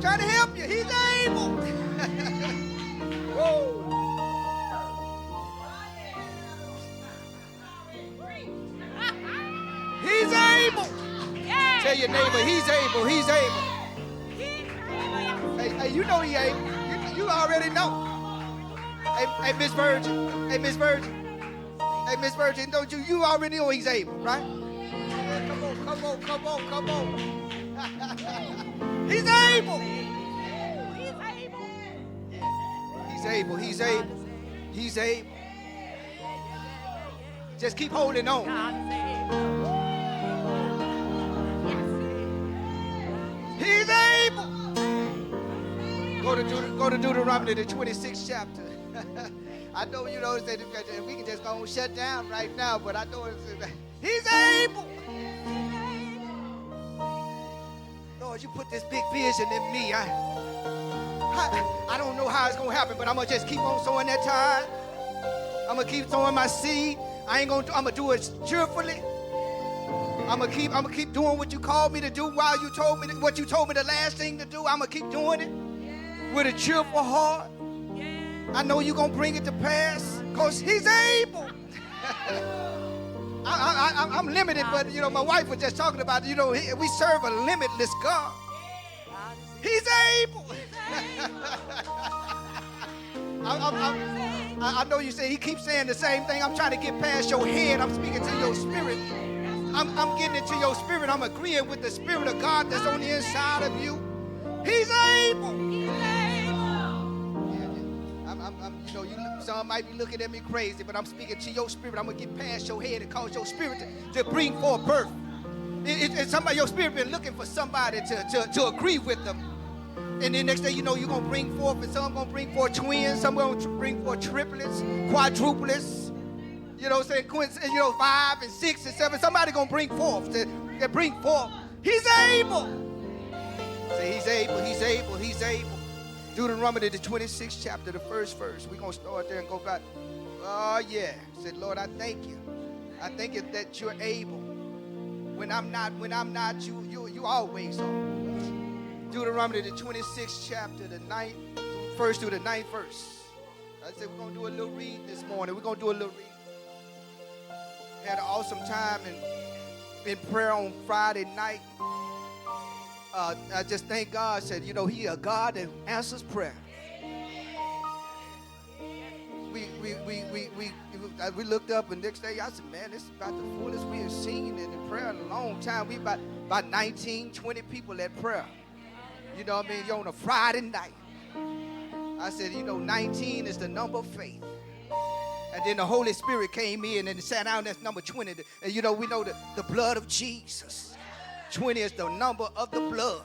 trying to help you. He's able. Woo. He's able. Tell your neighbor, he's able. He's able. Hey, you know he able. You already know. Hey, Miss Virgin. Hey, Miss Virgin. Hey, Miss Virgin, don't you already know he's able, right? Yeah, come on. He's able. He's able. Just keep holding on. He's able. Go to Deuteronomy, the 26th chapter. I know you know that we can just go and shut down right now, but I know he's able. Lord, you put this big vision in me. I don't know how it's gonna happen, but I'm gonna just keep on sowing that tithe. I'm gonna keep sowing my seed. I'm gonna do it cheerfully. I'm gonna keep doing what you called me to do while you told me what you told me the last thing to do. I'm gonna keep doing it with a cheerful heart. I know you're gonna bring it to pass because he's able. I'm limited, but you know, my wife was just talking about, you know, we serve a limitless God. He's able. I know you say he keeps saying the same thing. I'm trying to get past your head. I'm speaking to your spirit. I'm getting into your spirit. I'm agreeing with the Spirit of God that's on the inside of you. He's able. Some might be looking at me crazy, but I'm speaking to your spirit. I'm going to get past your head and cause your spirit to bring forth birth. Somebody, your spirit been looking for somebody to agree with them. And then next day, you know, you're going to bring forth, and some going to bring forth twins, some going to bring forth triplets, quadruplets. You know what I'm saying? You know, 5 and 6 and 7. Somebody going to bring forth. They bring forth. He's able. Say he's able. Deuteronomy, the 26th chapter, the first verse. We're going to start there and go back. Oh, yeah. Said, Lord, I thank you. I thank you that you're able. When I'm not, you always are. Deuteronomy, the 26th chapter, the 1st through the 9th verse. I said, we're going to do a little read this morning. We're going to do a little read. Had an awesome time in prayer on Friday night. I just thank God. Said, you know, he a God that answers prayer. We looked up, and next day I said, man, this is about the fullest we have seen in the prayer in a long time. We about 19, 20 people at prayer. You know what I mean? You're on a Friday night. I said, you know, 19 is the number of faith. And then the Holy Spirit came in and sat down. That's number 20. And you know, we know the blood of Jesus. 20 is the number of the blood.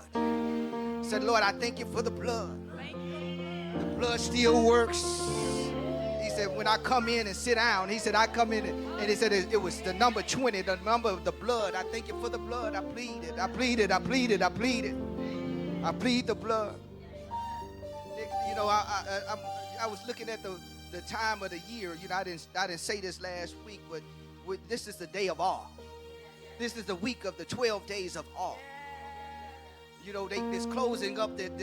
Said, Lord, I thank you for the blood. The blood still works. He said, when I come in and sit down, he said, I come in and he said, it was the number 20, the number of the blood. I thank you for the blood. I plead the blood. You know, I was looking at the time of the year. You know, I didn't say this last week, but this is the day of awe. This is the week of the 12 days of awe. You know, it's closing up in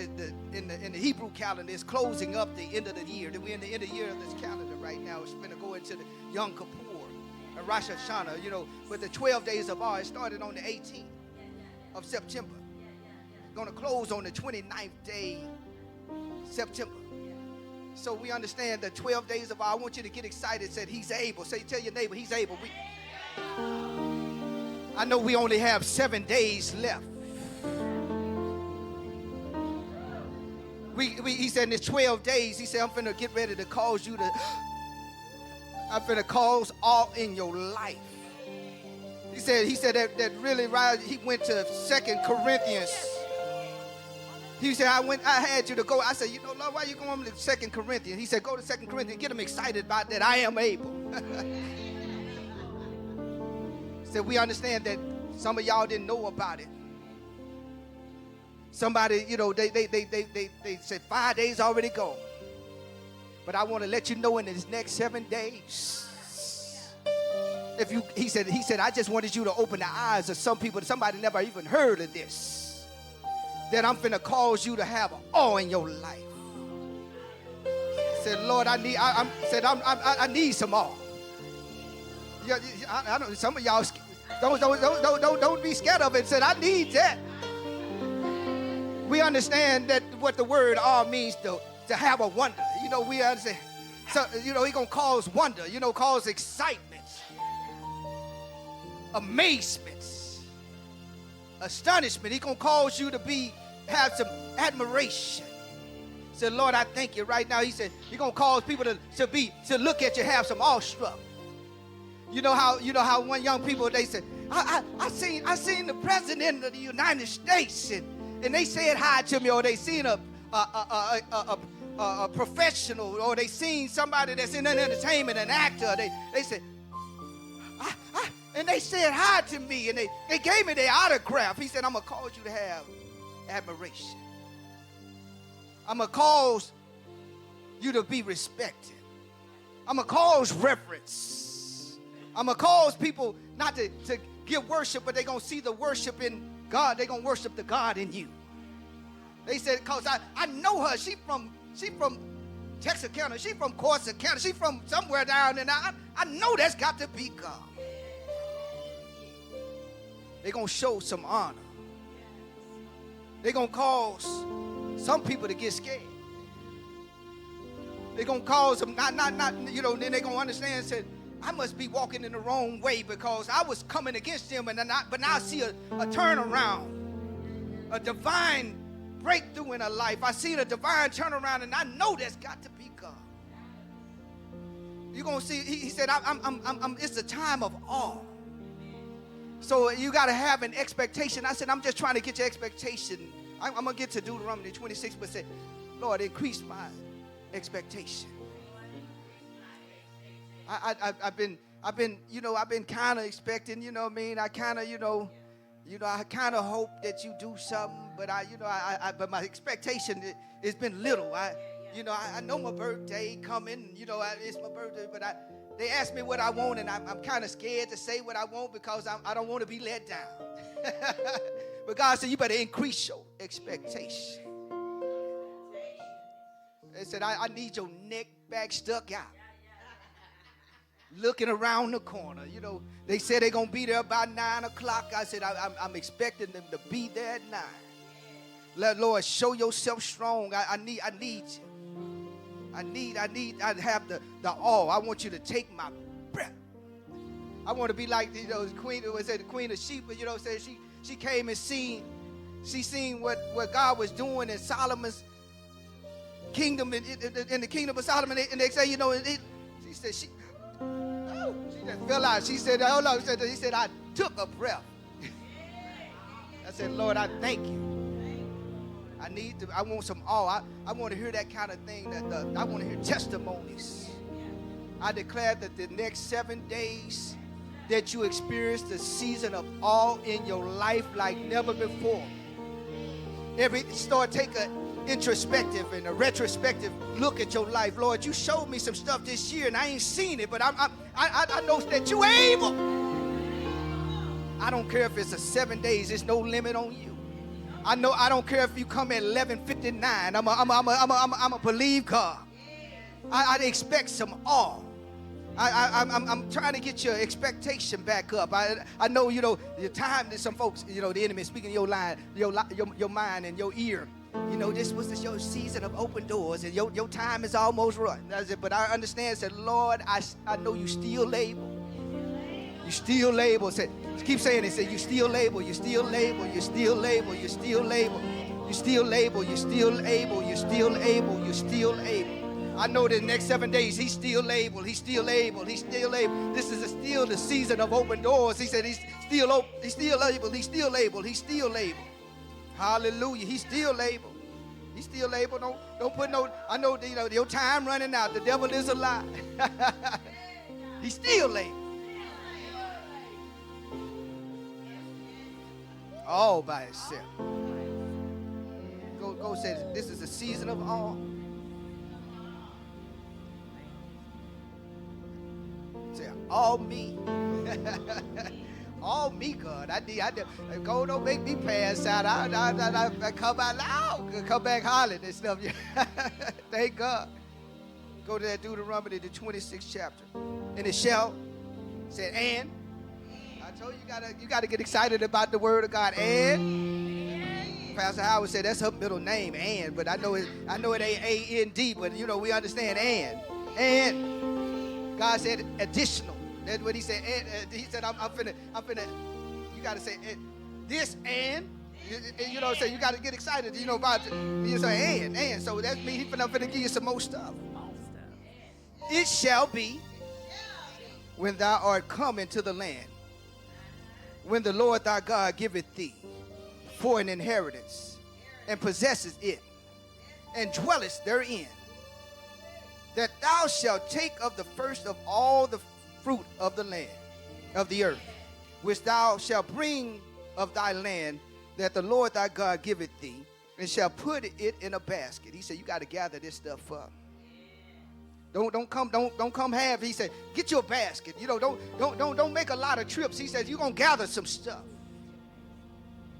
the Hebrew calendar. It's closing up the end of the year. We're in the end of the year of this calendar right now. It's going to go into the Yom Kippur and Rosh Hashanah. You know, but the 12 days of awe, it started on the 18th of September. Going to close on the 29th day September. So we understand the 12 days of awe. I want you to get excited. Said he's able. Say, tell your neighbor he's able. I know we only have 7 days left. He said in his 12 days, he said, I'm finna get ready to cause you to, I'm finna cause all in your life. He said that really right. He went to 2 Corinthians. He said, I had you to go. I said, you know, Lord, why are you going to 2 Corinthians? He said, go to 2 Corinthians, get them excited about that. I am able. Said, we understand that some of y'all didn't know about it. Somebody, you know, they said 5 days already gone. But I want to let you know in these next 7 days. He said, I just wanted you to open the eyes of some people. Somebody never even heard of this. that I'm finna cause you to have awe in your life. Said, Lord, I need some awe. Yeah, I don't. Some of y'all don't be scared of it. Said, I need that. We understand that what the word awe means to have a wonder. You know, we understand. So, you know, He's gonna cause wonder. You know, cause excitement, amazement, astonishment. He's gonna cause you to have some admiration. Said, Lord, I thank you right now. He said, you're going to cause people to look at you, have some awestruck. You know how one young people, they said, I seen the president of the United States, and they said hi to me, or they seen a professional, or they seen somebody that's in entertainment, an actor. They said, and they said hi to me, and they gave me their autograph. He said, I'm going to cause you to have admiration. I'm going to cause you to be respected. I'm going to cause reverence. I'm going to cause people not to give worship, but they're going to see the worship in God. They're going to worship the God in you. They said, because I know her. She from Texarkana. She from Corsicana. She from somewhere down there. I know that's got to be God. They're going to show some honor. They're going to cause some people to get scared. They're going to cause them not, you know, then they're going to understand and say, I must be walking in the wrong way because I was coming against them, but now I see a turnaround, a divine breakthrough in her life. I see a divine turnaround, and I know that's got to be God. You're going to see, he said, it's a time of awe. So you got to have an expectation. I said, I'm just trying to get your expectation. I'm going to get to Deuteronomy 26, but say, Lord, increase my expectation. I've been kind of expecting, you know what I mean? I kind of, I kind of hope that you do something, but but my expectation has been little. I know my birthday coming, it's my birthday, but they ask me what I want, and I'm kind of scared to say what I want because I don't want to be let down. But God said, you better increase your expectation. They said, I need your neck back stuck out. Looking around the corner. They said they're going to be there by 9 o'clock. I said, I'm expecting them to be there at 9. Let Lord show yourself strong. I need you. I have the awe. I want you to take my breath. I want to be like the queen, the queen of Sheba, said she came and seen what God was doing in Solomon's kingdom, in the kingdom of Solomon, and they say, she said, she just fell out. She said, hold on, he said, I took a breath. I said, Lord, I thank you. I want some awe. I want to hear that kind of thing. I want to hear testimonies. I declare that the next 7 days that you experience the season of awe in your life like never before. Take an introspective and a retrospective look at your life. Lord, you showed me some stuff this year and I ain't seen it, but I know that you're able. I don't care if it's 7 days. There's no limit on you. I don't care if you come at 11:59. I'm a believe God. I expect some awe. I'm trying to get your expectation back up. I know, the time that some folks, the enemy is speaking your line, your mind and your ear. This was your season of open doors, and your time is almost run. That's it. But I understand, said, Lord, I know you still able. You still able. Said, keep saying it. Said, you still able. You still able. You still able. You still able. You still able. You still able. You still able. You still able. I know the next 7 days he's still able. He's still able. He's still able. This is still the season of open doors. He said he's still able. He's still able. He's still able. He's still able. Hallelujah. He's still able. He's still able. Don't put no. I know your time running out. The devil is a lie. He's still able. All by itself. Go say this is a season of awe. Say all me. All me, God. I need go don't make me pass out. I come out loud. Come back hollering and stuff. Thank God. Go to that Deuteronomy, the 26th chapter. And it shall, said, and. I told you, you gotta get excited about the word of God. And Pastor Howard said that's her middle name, and, but I know it ain't A-N-D, but we understand and God said additional. That's what he said. And, he said, I'm finna, you gotta say this and. So you gotta get excited, about it. You say and. So that means I'm finna give you some more stuff. It shall be when thou art come into the land, when the Lord thy God giveth thee for an inheritance, and possesseth it, and dwellest therein, that thou shalt take of the first of all the fruit of the land, of the earth, which thou shalt bring of thy land, that the Lord thy God giveth thee, and shall put it in a basket. He said, you got to gather this stuff up. Don't come half. He said, get your basket. Don't make a lot of trips. He said, you're gonna gather some stuff.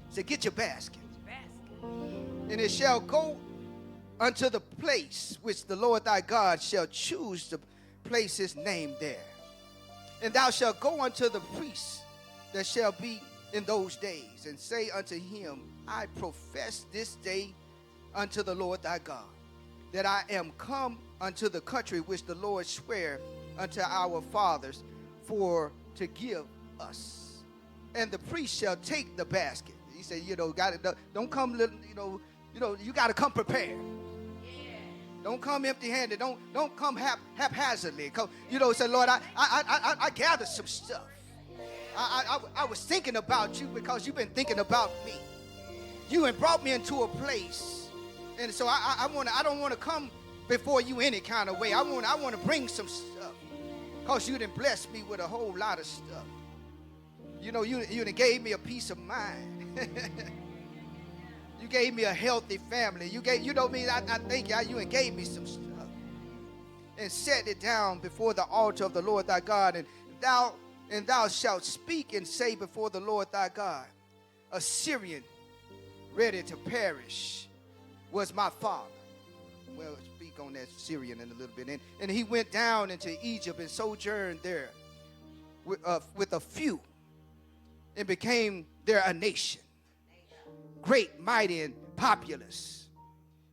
He said, get your basket. And it shall go unto the place which the Lord thy God shall choose to place his name there. And thou shalt go unto the priest that shall be in those days, and say unto him, I profess this day unto the Lord thy God, that I am come unto the country which the Lord sware unto our fathers for to give us. And the priest shall take the basket. He said, don't come, you got to come prepared. Don't come empty-handed. Don't come haphazardly. Say, Lord, I gathered some stuff. I was thinking about you because you've been thinking about me. You had brought me into a place, and so I don't want to come before you any kind of way. I want to bring some stuff, because you done blessed me with a whole lot of stuff. You done gave me a peace of mind. You gave me a healthy family. I thank you. You done gave me some stuff, and set it down before the altar of the Lord thy God, and thou shalt speak and say before the Lord thy God, a Syrian ready to perish was my father. Well, speak on that Syrian in a little bit. And he went down into Egypt and sojourned there with a few, and became there a nation, great, mighty, and populous.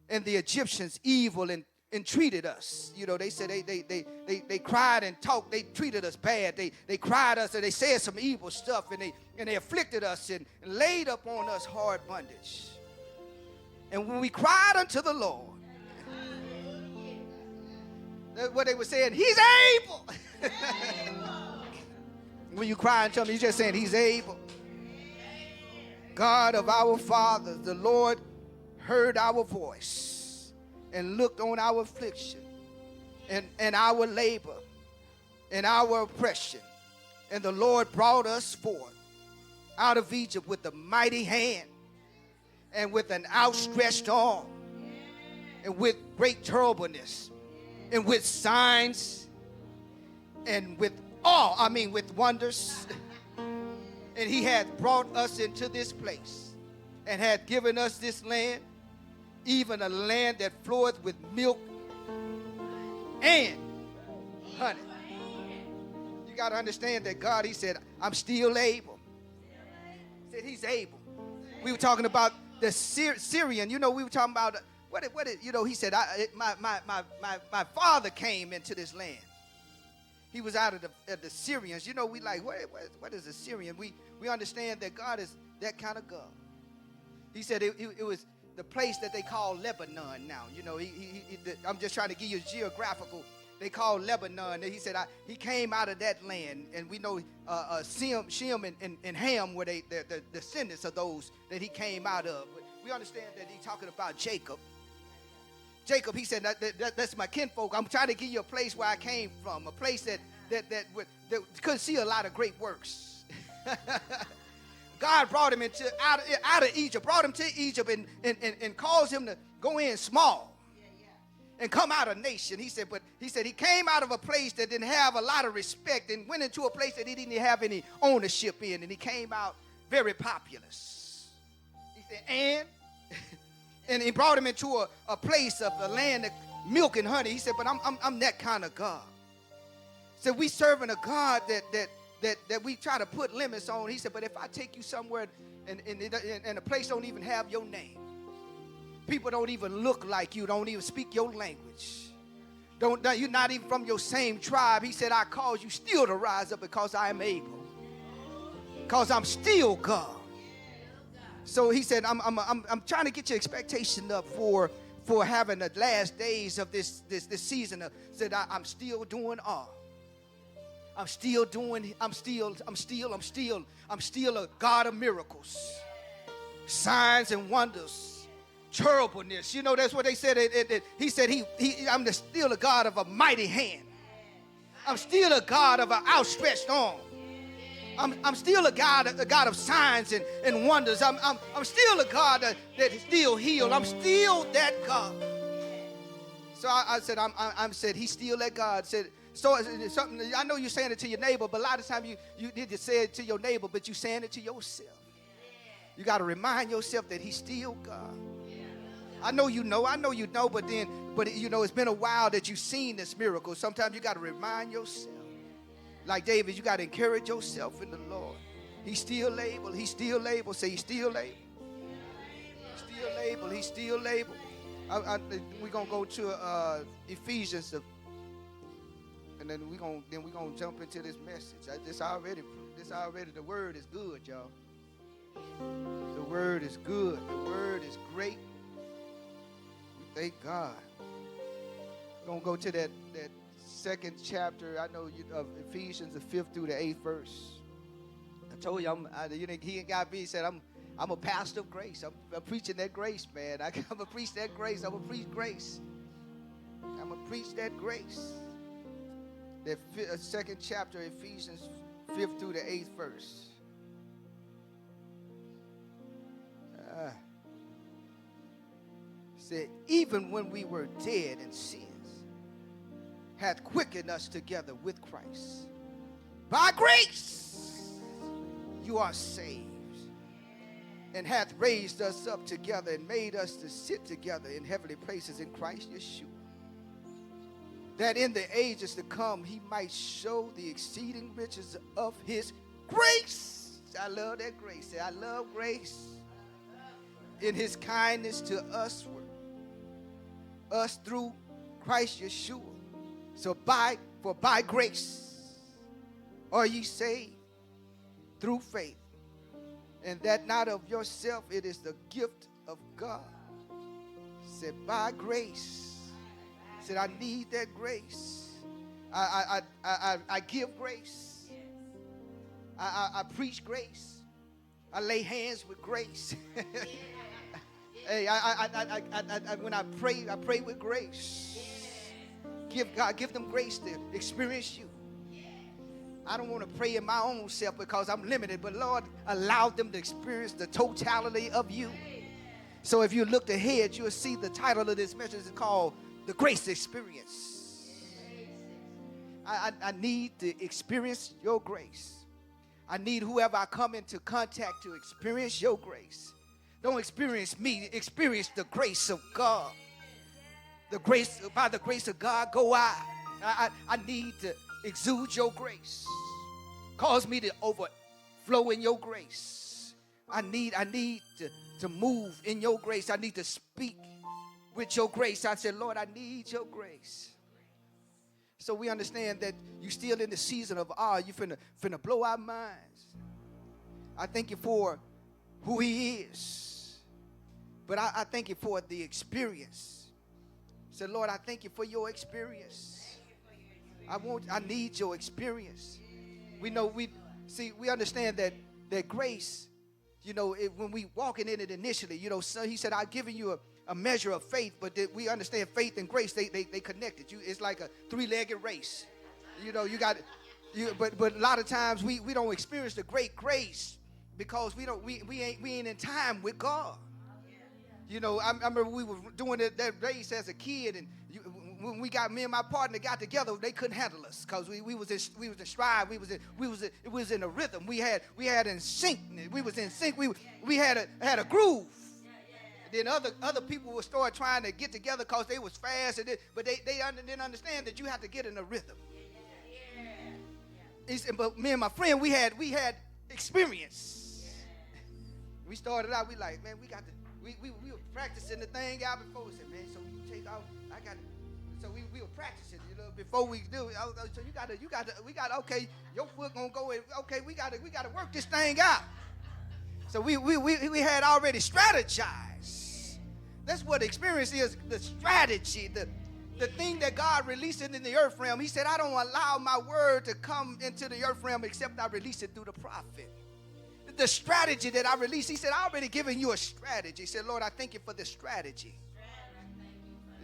And the Egyptians evil and entreated us. They said they cried and talked. They treated us bad. They cried us, and they said some evil stuff, and they afflicted us and laid upon us hard bondage. And when we cried unto the Lord, that's what they were saying, he's able. When you cry unto him, you're just saying he's able. God of our fathers, the Lord heard our voice and looked on our affliction and our labor and our oppression. And the Lord brought us forth out of Egypt with a mighty hand and with an outstretched arm and with great terribleness and with signs and with with wonders. And he had brought us into this place and had given us this land, even a land that floweth with milk and honey. You got to understand that God, he said, I'm still able. He said he's able. We were talking about the Syrian. We were talking about he said, my father came into this land. He was out of the Syrians. We like, what is a Syrian? We understand that God is that kind of God. He said it was the place that they call Lebanon now. I'm just trying to give you a geographical. They call Lebanon. He said he came out of that land, and we know Shem and Ham were the descendants of those that he came out of. But we understand that he's talking about Jacob. Jacob, he said, that's my kinfolk. I'm trying to give you a place where I came from, a place that could see a lot of great works. God brought him out of Egypt, brought him to Egypt and caused him to go in small. and come out of nation. He said, but he said he came out of a place that didn't have a lot of respect and went into a place that he didn't have any ownership in, and he came out very populous. He said, and he brought him into a place of a land of milk and honey. He said, but I'm that kind of God. He said, we serving a God that we try to put limits on. He said, but if I take you somewhere and a place don't even have your name, people don't even look like you, don't even speak your language, you're not even from your same tribe. He said, I cause you still to rise up because I am able, because I'm still God. So he said, I'm trying to get your expectation up for having the last days of this season. Said I'm still doing all. I'm still a God of miracles, signs and wonders, terribleness. You know, that's what they said. He said, I'm still a God of a mighty hand. I'm still a God of an outstretched arm. I'm still a God of signs and wonders. I'm still a God that still heals. I'm still that God. So I said, said, he's still that God. Said, so something. I know you're saying it to your neighbor, but a lot of times you need to say it to your neighbor, but you're saying it to yourself. You got to remind yourself that he's still God. I know you know, but you know, it's been a while that you've seen this miracle. Sometimes you got to remind yourself. Like David, you got to encourage yourself in the Lord. He's still able. He's still able. Say, he's still able. He's still able. He's still able. We're going to go to Ephesians, and then we're gonna jump into this message. This already, the word is good, y'all. The word is good. The word is great. We thank God. We're going to go to that second chapter, I know of Ephesians, the 5th through the 8th verse. I told you, he ain't got me. He said, I'm a pastor of grace. I'm preaching that grace, man. I'm going to preach that grace. I'm going to preach grace. I'm going to preach that grace. That second chapter, Ephesians 5th through the 8th verse. Said, even when we were dead in sins, hath quickened us together with Christ. By grace you are saved, and hath raised us up together and made us to sit together in heavenly places in Christ Yeshua, that in the ages to come he might show the exceeding riches of his grace. I love that grace. Say, I love grace. In his kindness to us through Christ Yeshua. So by grace are ye saved through faith, and that not of yourself, it is the gift of God. Said, by grace. Said, I need that grace. I give grace. I preach grace. I lay hands with grace. Hey, when I pray with grace. Give them grace to experience you. I don't want to pray in my own self because I'm limited, but Lord, allow them to experience the totality of you. So if you looked ahead, you'll see the title of this message is called The Grace Experience. I need to experience your grace. I need whoever I come into contact to experience your grace. Don't experience me, experience the grace of God. The grace, by the grace of God, go I need to exude your grace. Cause me to overflow in your grace. I need to move in your grace. I need to speak with your grace. I said, Lord, I need your grace. So we understand that you're still in the season of awe. You're finna blow our minds. I thank you for who he is. But I thank you for the experience. Say, Lord, I thank you for your experience. I need your experience. We understand that grace, you know, when we walking in it initially, you know, so he said, I've given you a measure of faith, but we understand faith and grace, they connected. It's like a three-legged race. You know, but a lot of times we don't experience the great grace because we ain't in time with God. You know, I remember we were doing that race as a kid, and when me and my partner got together, they couldn't handle us because we was in stride. It was in a rhythm. We had in sync. We was in sync. We had a groove. Then other people would start trying to get together because they was fast, but they didn't understand that you have to get in a rhythm. He said, but me and my friend, we had experience. We started out, we like, man, we were practicing the thing out before. We said, man, so you take off, I got it. So we were practicing, before we do it. So we got okay, your foot gonna go in. Okay, we gotta work this thing out. So we had already strategized. That's what experience is, the strategy, the thing that God released in the earth realm. He said, I don't allow my word to come into the earth realm except I release it through the prophet. The strategy that I released, he said, I already given you a strategy. He said, Lord, I thank you for the strategy.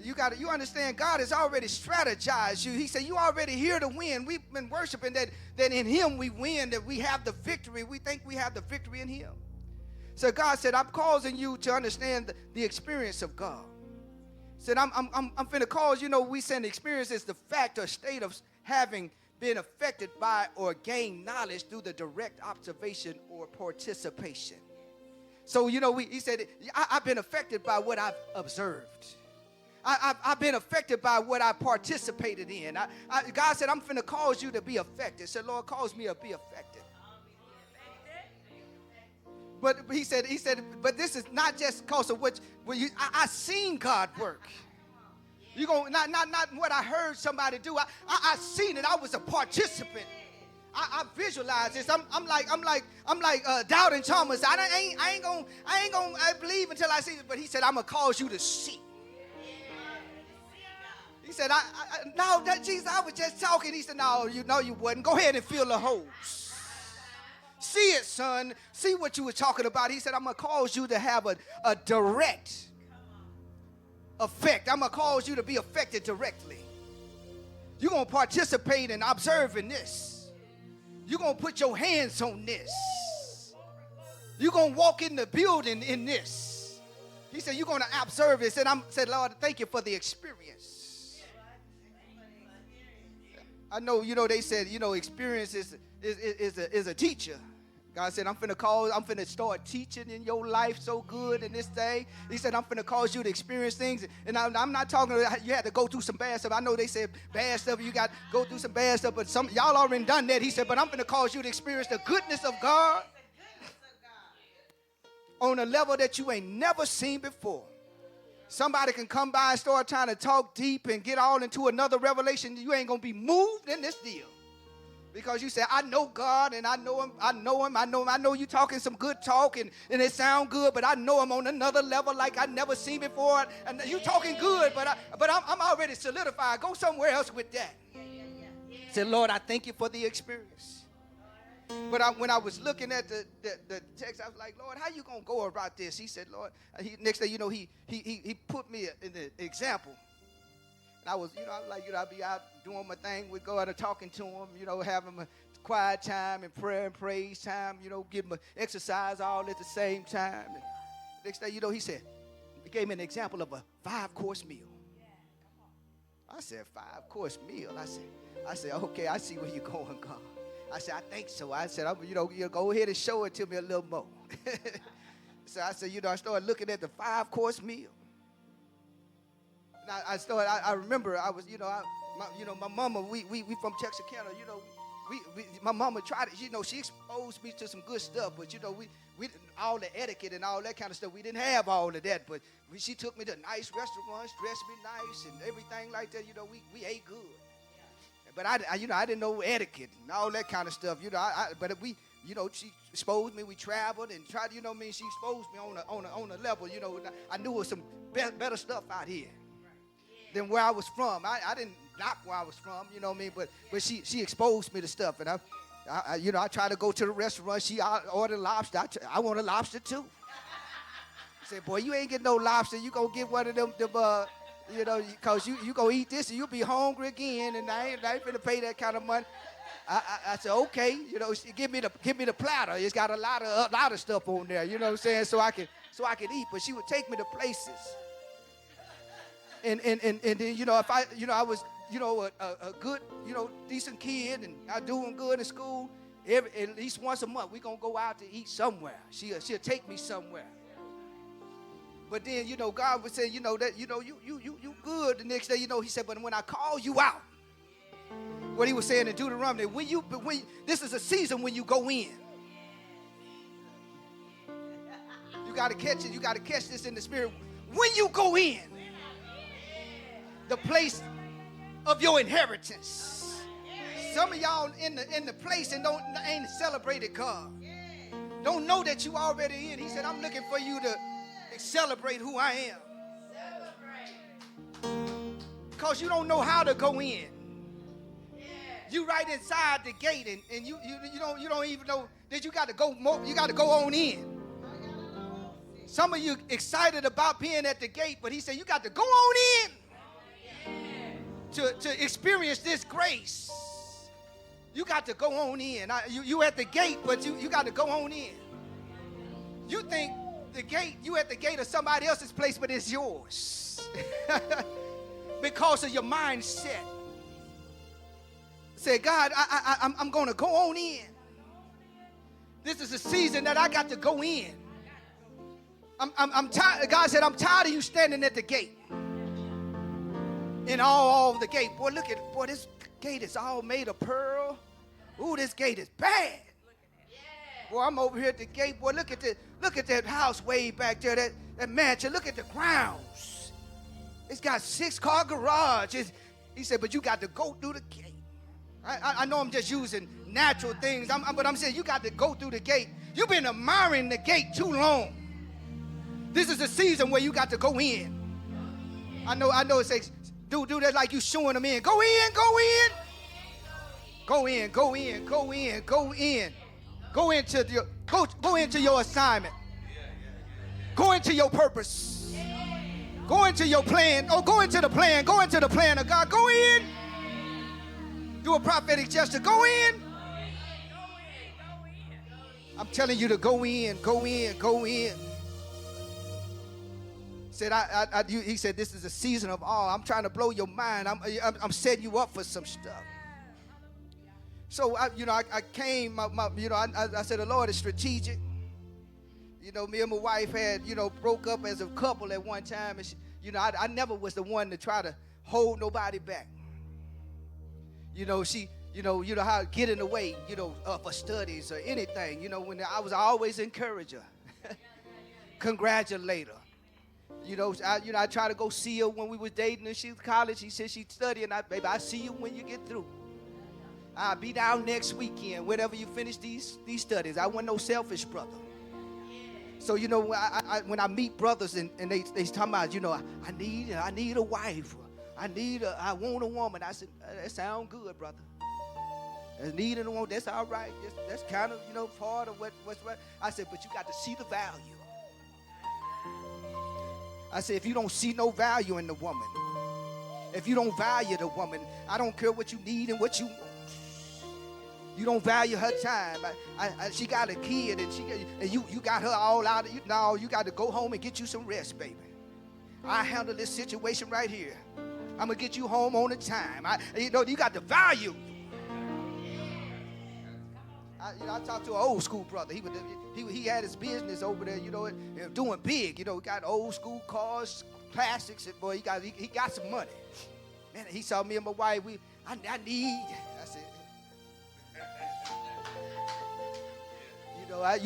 You understand, God has already strategized you. He said, you already here to win. We've been worshiping that in him we win, that we have the victory. We think we have the victory in him. So God said, I'm causing you to understand the experience of God. He said, I'm finna cause, we said the experience is the fact or state of having been affected by or gained knowledge through the direct observation or participation. So, he said, I've been affected by what I've observed. I've been affected by what I participated in. God said, I'm finna cause you to be affected. He said, Lord, cause me to be affected. But he said, but this is not just because of I seen God work. You go not what I heard somebody do. I seen it. I was a participant. I visualized this. I'm like doubting Thomas. I ain't gonna believe until I see it. But he said, I'm gonna cause you to see. He said, no, Jesus, I was just talking. He said, no, you wasn't. Go ahead and fill the holes. See it, son. See what you were talking about. He said, I'm going to cause you to have a direct effect. I'm going to cause you to be affected directly. You're going to participate in observing this. You're going to put your hands on this. You're going to walk in the building in this. He said, you're going to observe this. And I said, Lord, thank you for the experience. I know, they said, experience is a teacher. God said, I'm finna start teaching in your life so good in this day. He said, I'm finna cause you to experience things. And I'm not talking about you had to go through some bad stuff. I know they said bad stuff, you got to go through some bad stuff, but y'all already done that. He said, but I'm finna cause you to experience the goodness of God on a level that you ain't never seen before. Somebody can come by and start trying to talk deep and get all into another revelation. You ain't going to be moved in this deal. Because you say, I know God and I know him. I know you talking some good talk and it sound good, but I know him on another level like I never seen before. And you talking good, but I'm already solidified. Go somewhere else with that. Say, Lord, I thank you for the experience. But when I was looking at the text, I was like, Lord, how you going to go about this? He said, Lord, next day, he put me in the example. And I was, I'd be out doing my thing with God and talking to him, having my quiet time and prayer and praise time, getting my exercise all at the same time. And next day, he said, he gave me an example of a 5-course meal. I said, 5-course meal? I said, okay, I see where you're going, God. I said, I think so. I said, go ahead and show it to me a little more. So I said, I started looking at the 5-course meal. And I remember I was, my mama, we from Texarkana, my mama tried it, she exposed me to some good stuff, but, we all the etiquette and all that kind of stuff, we didn't have all of that, but she took me to nice restaurants, dressed me nice and everything like that, we ate good. But I didn't know etiquette and all that kind of stuff, but we, she exposed me. We traveled and tried, she exposed me on a level, I knew there was some better stuff out here than where I was from. I didn't knock where I was from, but she exposed me to stuff, and I tried to go to the restaurant. She ordered lobster. I want a lobster too. I said, boy, you ain't getting no lobster. You gonna get one of them because you gonna eat this and you'll be hungry again, and I ain't finna pay that kind of money. I said, okay, give me the platter. It's got a lot of stuff on there, so I can eat. But she would take me to places And then, if I was, a good, decent kid, and I doing good in school, at least once a month, we're going to go out to eat somewhere. She'll take me somewhere. But then, God would say, that, you good. The next day, he said, but when I call you out, what he was saying in Deuteronomy, when this is a season when you go in. You got to catch it. You got to catch this in the spirit. When you go in, the place of your inheritance. Some of y'all in the place and ain't celebrated God. Don't know that you already in. He said, I'm looking for you to celebrate who I am. Because you don't know how to go in. You right inside the gate and you don't even know that you got to go more, you got to go on in. Some of you excited about being at the gate, but he said you got to go on in to experience this grace. You got to go on in. You at the gate, but you got to go on in. You think you at the gate of somebody else's place, but it's yours. Because of your mindset. Say, God, I'm going to go on in. This is a season that I got to go in. I'm tired. God said, I'm tired of you standing at the gate. And all the gate. Boy, this gate is all made of pearl. Ooh, this gate is bad. Boy, I'm over here at the gate. Boy, look at that house way back there, that mansion. Look at the grounds. It's got 6-car garage. He said, but you got to go through the gate. I know I'm just using natural things, but I'm saying you got to go through the gate. You've been admiring the gate too long. This is a season where you got to go in. I know it says, do that like you showing them in. Go in, go in. Go in, go in, go in, go in. Go into your assignment. Go into your purpose. Go into your plan. Oh, go into the plan. Go into the plan of God. Go in. Do a prophetic gesture. Go in. I'm telling you to go in, go in, go in. Said he said this is a season of awe. I'm trying to blow your mind. I'm setting you up for some stuff. So I came. I said the Lord is strategic. Me and my wife had broke up as a couple at one time, and she, I never was the one to try to hold nobody back. She, how to get in the way, for studies or anything. When I was always encourage her, congratulate her. I try to go see her when we was dating and she was college. She said she'd study, and baby, I see you when you get through. I'll be down next weekend, whenever you finish these studies. I wasn't no selfish brother. So when I meet brothers and they talking about I need a wife. I want a woman. I said, that sound good, brother. As needing a woman, that's all right. That's kind of part of what's right. I said, but you got to see the value. I said, if you don't see no value in the woman, if you don't value the woman, I don't care what you need and what you want. You don't value her time. She got a kid and you got her all out of you. Now you got to go home and get you some rest, baby. I handle this situation right here. I'm going to get you home on the time. You got the value. I talked to an old school brother. He had his business over there, doing big. Got old school cars, classics. And boy, he got some money. Man, he saw me and my wife. I need. I said,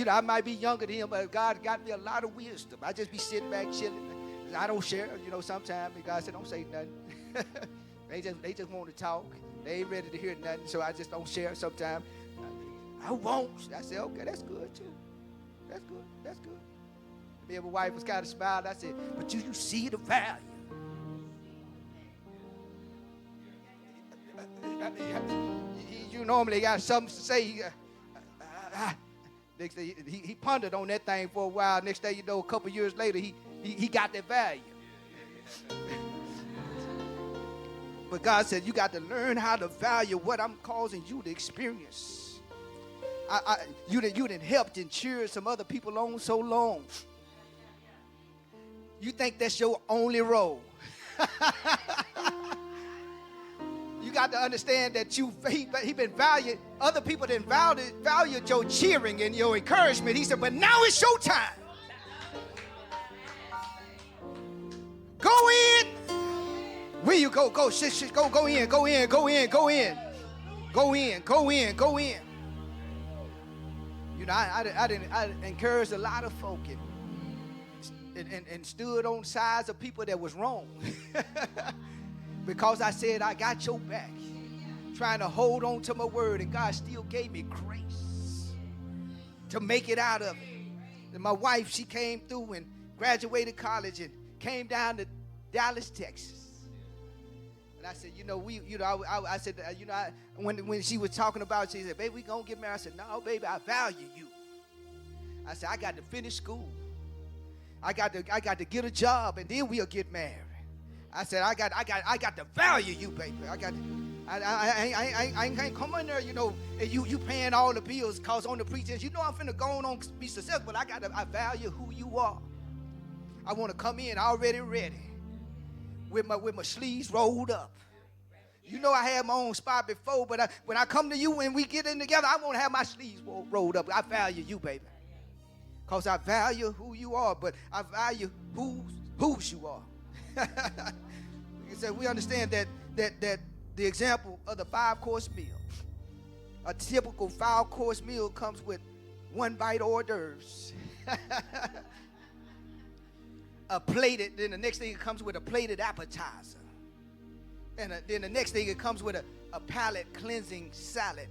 I might be younger than him, but God got me a lot of wisdom. I just be sitting back chilling. I don't share. Sometimes God said, don't say nothing. They just want to talk. They ain't ready to hear nothing, so I just don't share sometimes. I won't. I said, okay, that's good too. That's good. That's good. Me and my wife was kind of smiling. I said, but you see the value. You normally got something to say. Next day, he pondered on that thing for a while. Next day, a couple years later, he got that value. But God said, you got to learn how to value what I'm causing you to experience. You done helped and cheered some other people on so long. You think that's your only role. You got to understand that he been valued. Other people didn't value your cheering and your encouragement. He said, but now it's your time. Go in. Where you go? Go, shit, go in, go in, go in, go in. Go in, go in, go in. You know, I didn't encourage a lot of folk and stood on sides of people that was wrong. Because I said, I got your back. Trying to hold on to my word, and God still gave me grace to make it out of it. And my wife, she came through and graduated college and came down to Dallas, Texas. And I said, I said, when she was talking about it, she said, baby, we gonna get married. I said, no, baby, I value you. I said, I got to finish school. I got to get a job, and then we'll get married. I said, I got to value you, baby. I ain't come in there, and you paying all the bills cause on the pretense, I'm finna go on be successful. I value who you are. I want to come in already ready with my sleeves rolled up. I had my own spot before, but when I come to you and we get in together, I want to have my sleeves rolled up. I value you, baby. Because I value who you are, but I value whose you are. Like I said, we understand that the example of the 5-course meal, a typical 5-course meal comes with 1 bite hors d'oeuvres, then the next thing it comes with a plated appetizer, and then the next thing it comes with a palate cleansing salad.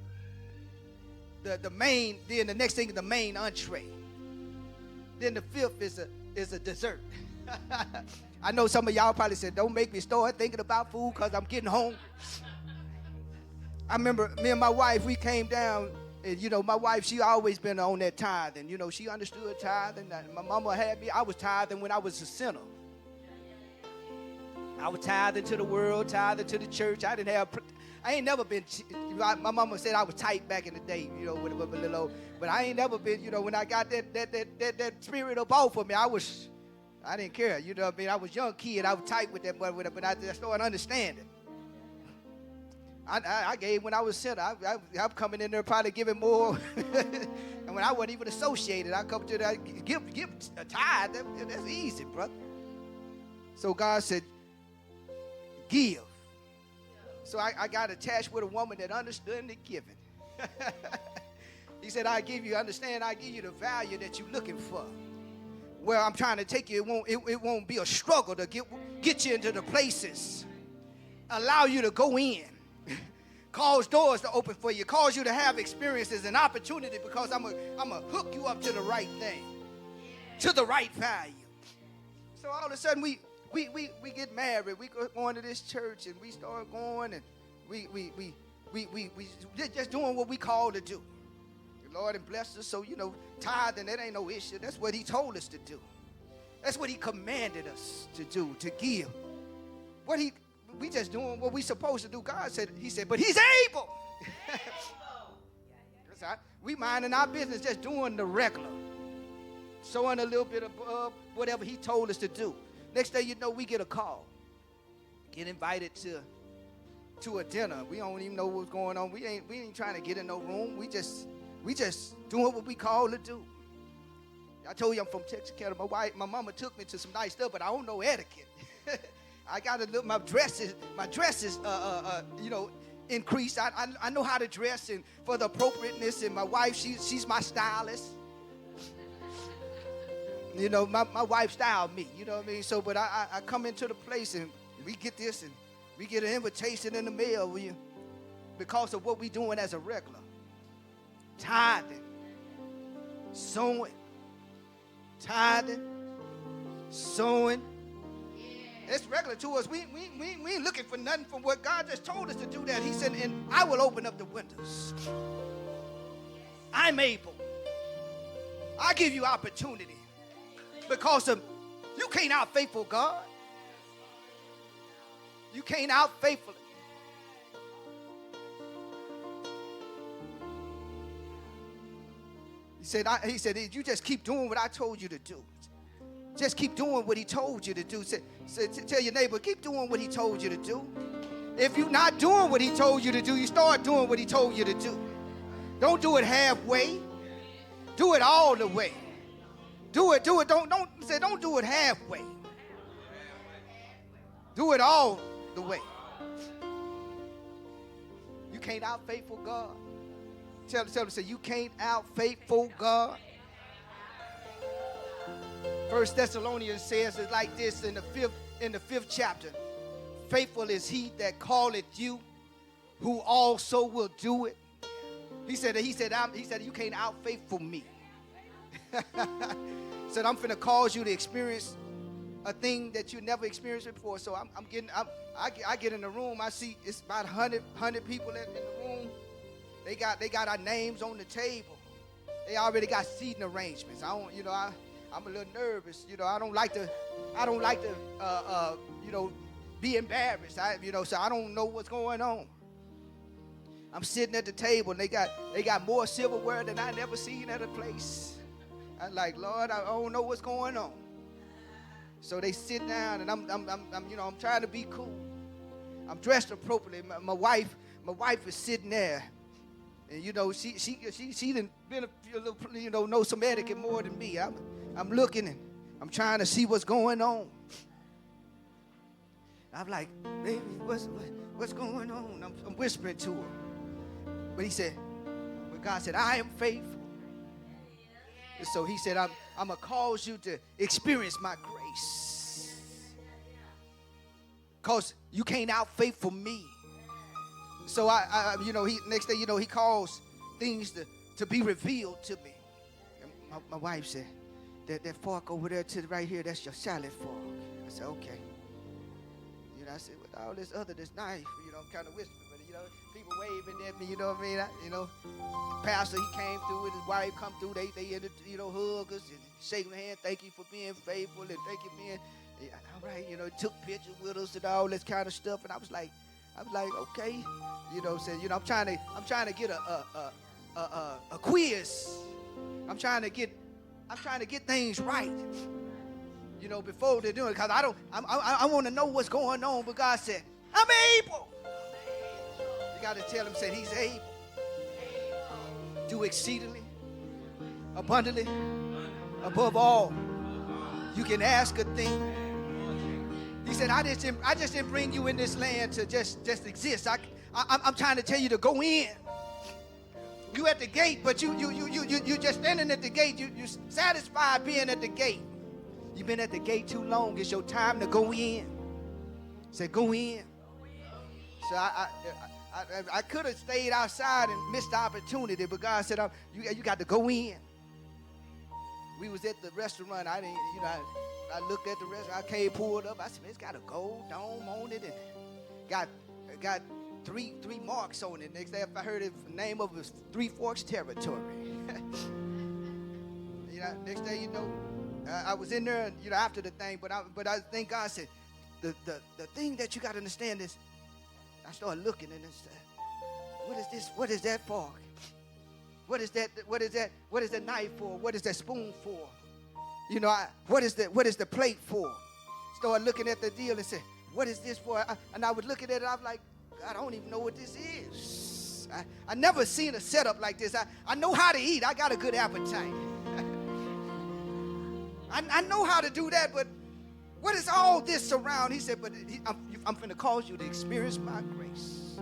Then the next thing is the main entree. Then the 5th is a dessert. I know some of y'all probably said, don't make me start thinking about food because I'm getting hungry. I remember me and my wife, we came down, and my wife, she always been on that tithing. She understood tithing. My mama had me. I was tithing when I was a sinner. I was tithing to the world, tithing to the church. I ain't never been, my mama said I was tight back in the day, with a little old, but I ain't never been, when I got that spirit up off of me, I didn't care, I was a young kid, I was tight with that, but I started understanding. I gave when I was a sinner. I'm coming in there probably giving more, and when I wasn't even associated, I come to that, give a tithe, that's easy, brother. So God said, give. So I got attached with a woman that understood the giving. He said, I give you the value that you're looking for. Where I'm trying to take you, it won't be a struggle to get you into the places. Allow you to go in. Cause doors to open for you. Cause you to have experiences and opportunity, because I'm gonna hook you up to the right thing. To the right value. So all of a sudden we get married. We go going to this church, and we start going, and we just doing what we called to do. The Lord and blessed us. So tithing, that ain't no issue. That's what He told us to do. That's what He commanded us to do, to give. We just doing what we supposed to do. He said, but He's able. We minding our business, just doing the regular, sowing a little bit above whatever He told us to do. Next day, we get a call, get invited to a dinner. We don't even know what's going on. We ain't trying to get in no room. We just doing what we call to do. I told you I'm from Texarkana. My mama took me to some nice stuff, but I don't know etiquette. I got to look. My dresses, increased. I know how to dress and for the appropriateness. And my wife, she's my stylist. My wife styled me. You know what I mean? So, but I come into the place, and we get this, and we get an invitation in the mail because of what we doing as a regular. Tithing, sowing, sowing. It's regular to us. We ain't looking for nothing from what God just told us to do. That He said, and I will open up the windows. I'm able. I give you opportunity. Because you can't out faithful God. You can't out faithful. He said, you just keep doing what I told you to do. just keep doing what he told you to do. Tell your neighbor, keep doing what he told you to do. If you're not doing what he told you to do, you start doing what he told you to do. Don't do it halfway. Do it all the way. Do it. Don't do it halfway. Do it all the way. You can't out faithful God. Tell him, say, you can't out faithful God. 1 Thessalonians says it like this in the fifth chapter. Faithful is he that calleth you, who also will do it. He said you can't out faithful me. Said I'm finna cause you to experience a thing that you never experienced before. So I get in the room. I see it's about 100 people in the room. They got our names on the table. They already got seating arrangements. I'm a little nervous. I don't like to be embarrassed. So I don't know what's going on. I'm sitting at the table and they got more silverware than I never seen at a place. I'm like, Lord, I don't know what's going on. So they sit down and I'm trying to be cool. I'm dressed appropriately. My wife is sitting there. And she done been a little, know some etiquette more than me. I'm looking and I'm trying to see what's going on. I'm like, baby, what's going on? I'm whispering to her. But God said, I am faithful. And so he said, I'm going to cause you to experience my grace. Because you can't out faithful me. So next day, he calls things to be revealed to me. And my wife said, that fork over there to the right here, that's your salad fork. I said, okay. I said, with all this knife, I'm kind of whispering, but people waving at me, you know what I mean? The pastor, he came through with his wife, come through, they ended, hug us and shake my hand, thank you for being faithful, and thank you for being, all right, took pictures with us and all this kind of stuff, and I was like, okay, I'm trying to get a quiz. I'm trying to get things right. Before they're doing it, because I want to know what's going on. But God said, I'm able. You got to tell him, say he's able. Do exceedingly, abundantly, above all. You can ask a thing. He said, I just didn't bring you in this land to just exist. I'm trying to tell you to go in. You at the gate, but you just standing at the gate. You satisfied being at the gate. You've been at the gate too long. It's your time to go in. Say, go in. So I could have stayed outside and missed the opportunity, but God said, you got to go in. We was at the restaurant. I looked at the restaurant. I came, pulled up. I said, it's got a gold dome on it and got three marks on it. Next day, I heard the name of it was Three Forks Territory. Next day, I was in there, after the thing, but I think God said, the thing that you got to understand is, I started looking and said, what is this? What is that for? What is that? What is that? What is the knife for? What is that spoon for? What is the plate for? Started looking at the deal and said, what is this for? And I was looking at it, I was like, God, I don't even know what this is. I never seen a setup like this. I know how to eat. I got a good appetite. I know how to do that, but what is all this around? He said, but I'm going to cause you to experience my grace.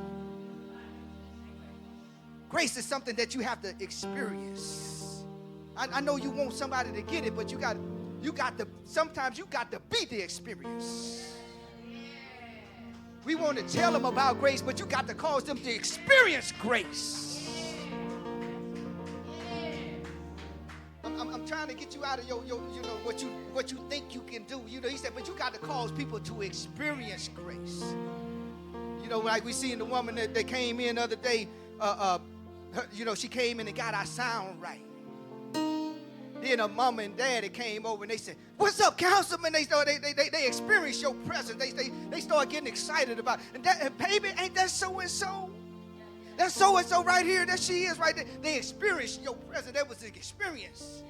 Grace is something that you have to experience. I know you want somebody to get it, but sometimes you got to be the experience. We want to tell them about grace, but you got to cause them to experience grace. I'm trying to get you out of your what you think you can do. He said, but you got to cause people to experience grace. Like we seen the woman that came in the other day. She came in and got our sound right. Then her mama and daddy came over and they said, "What's up, councilman?" They experienced your presence. They start getting excited about it. And baby, ain't that so and so? That's so and so right here. That she is right there. They experienced your presence. That was the experience.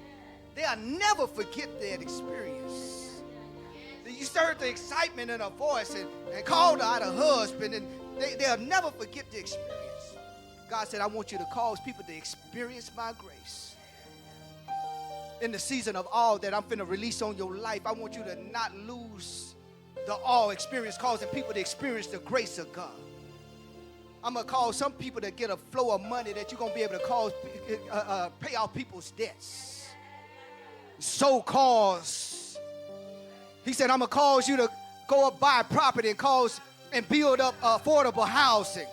they'll never forget that experience. You stirred the excitement in her voice and called her out her husband, and they'll never forget the experience. God said, I want you to cause people to experience my grace. In the season of awe that I'm finna release on your life, I want you to not lose the awe experience, causing people to experience the grace of God. I'm going to cause some people to get a flow of money that you're going to be able to cause, pay off people's debts. So cause. He said, I'm going to cause you to go up, buy property and build up affordable housing.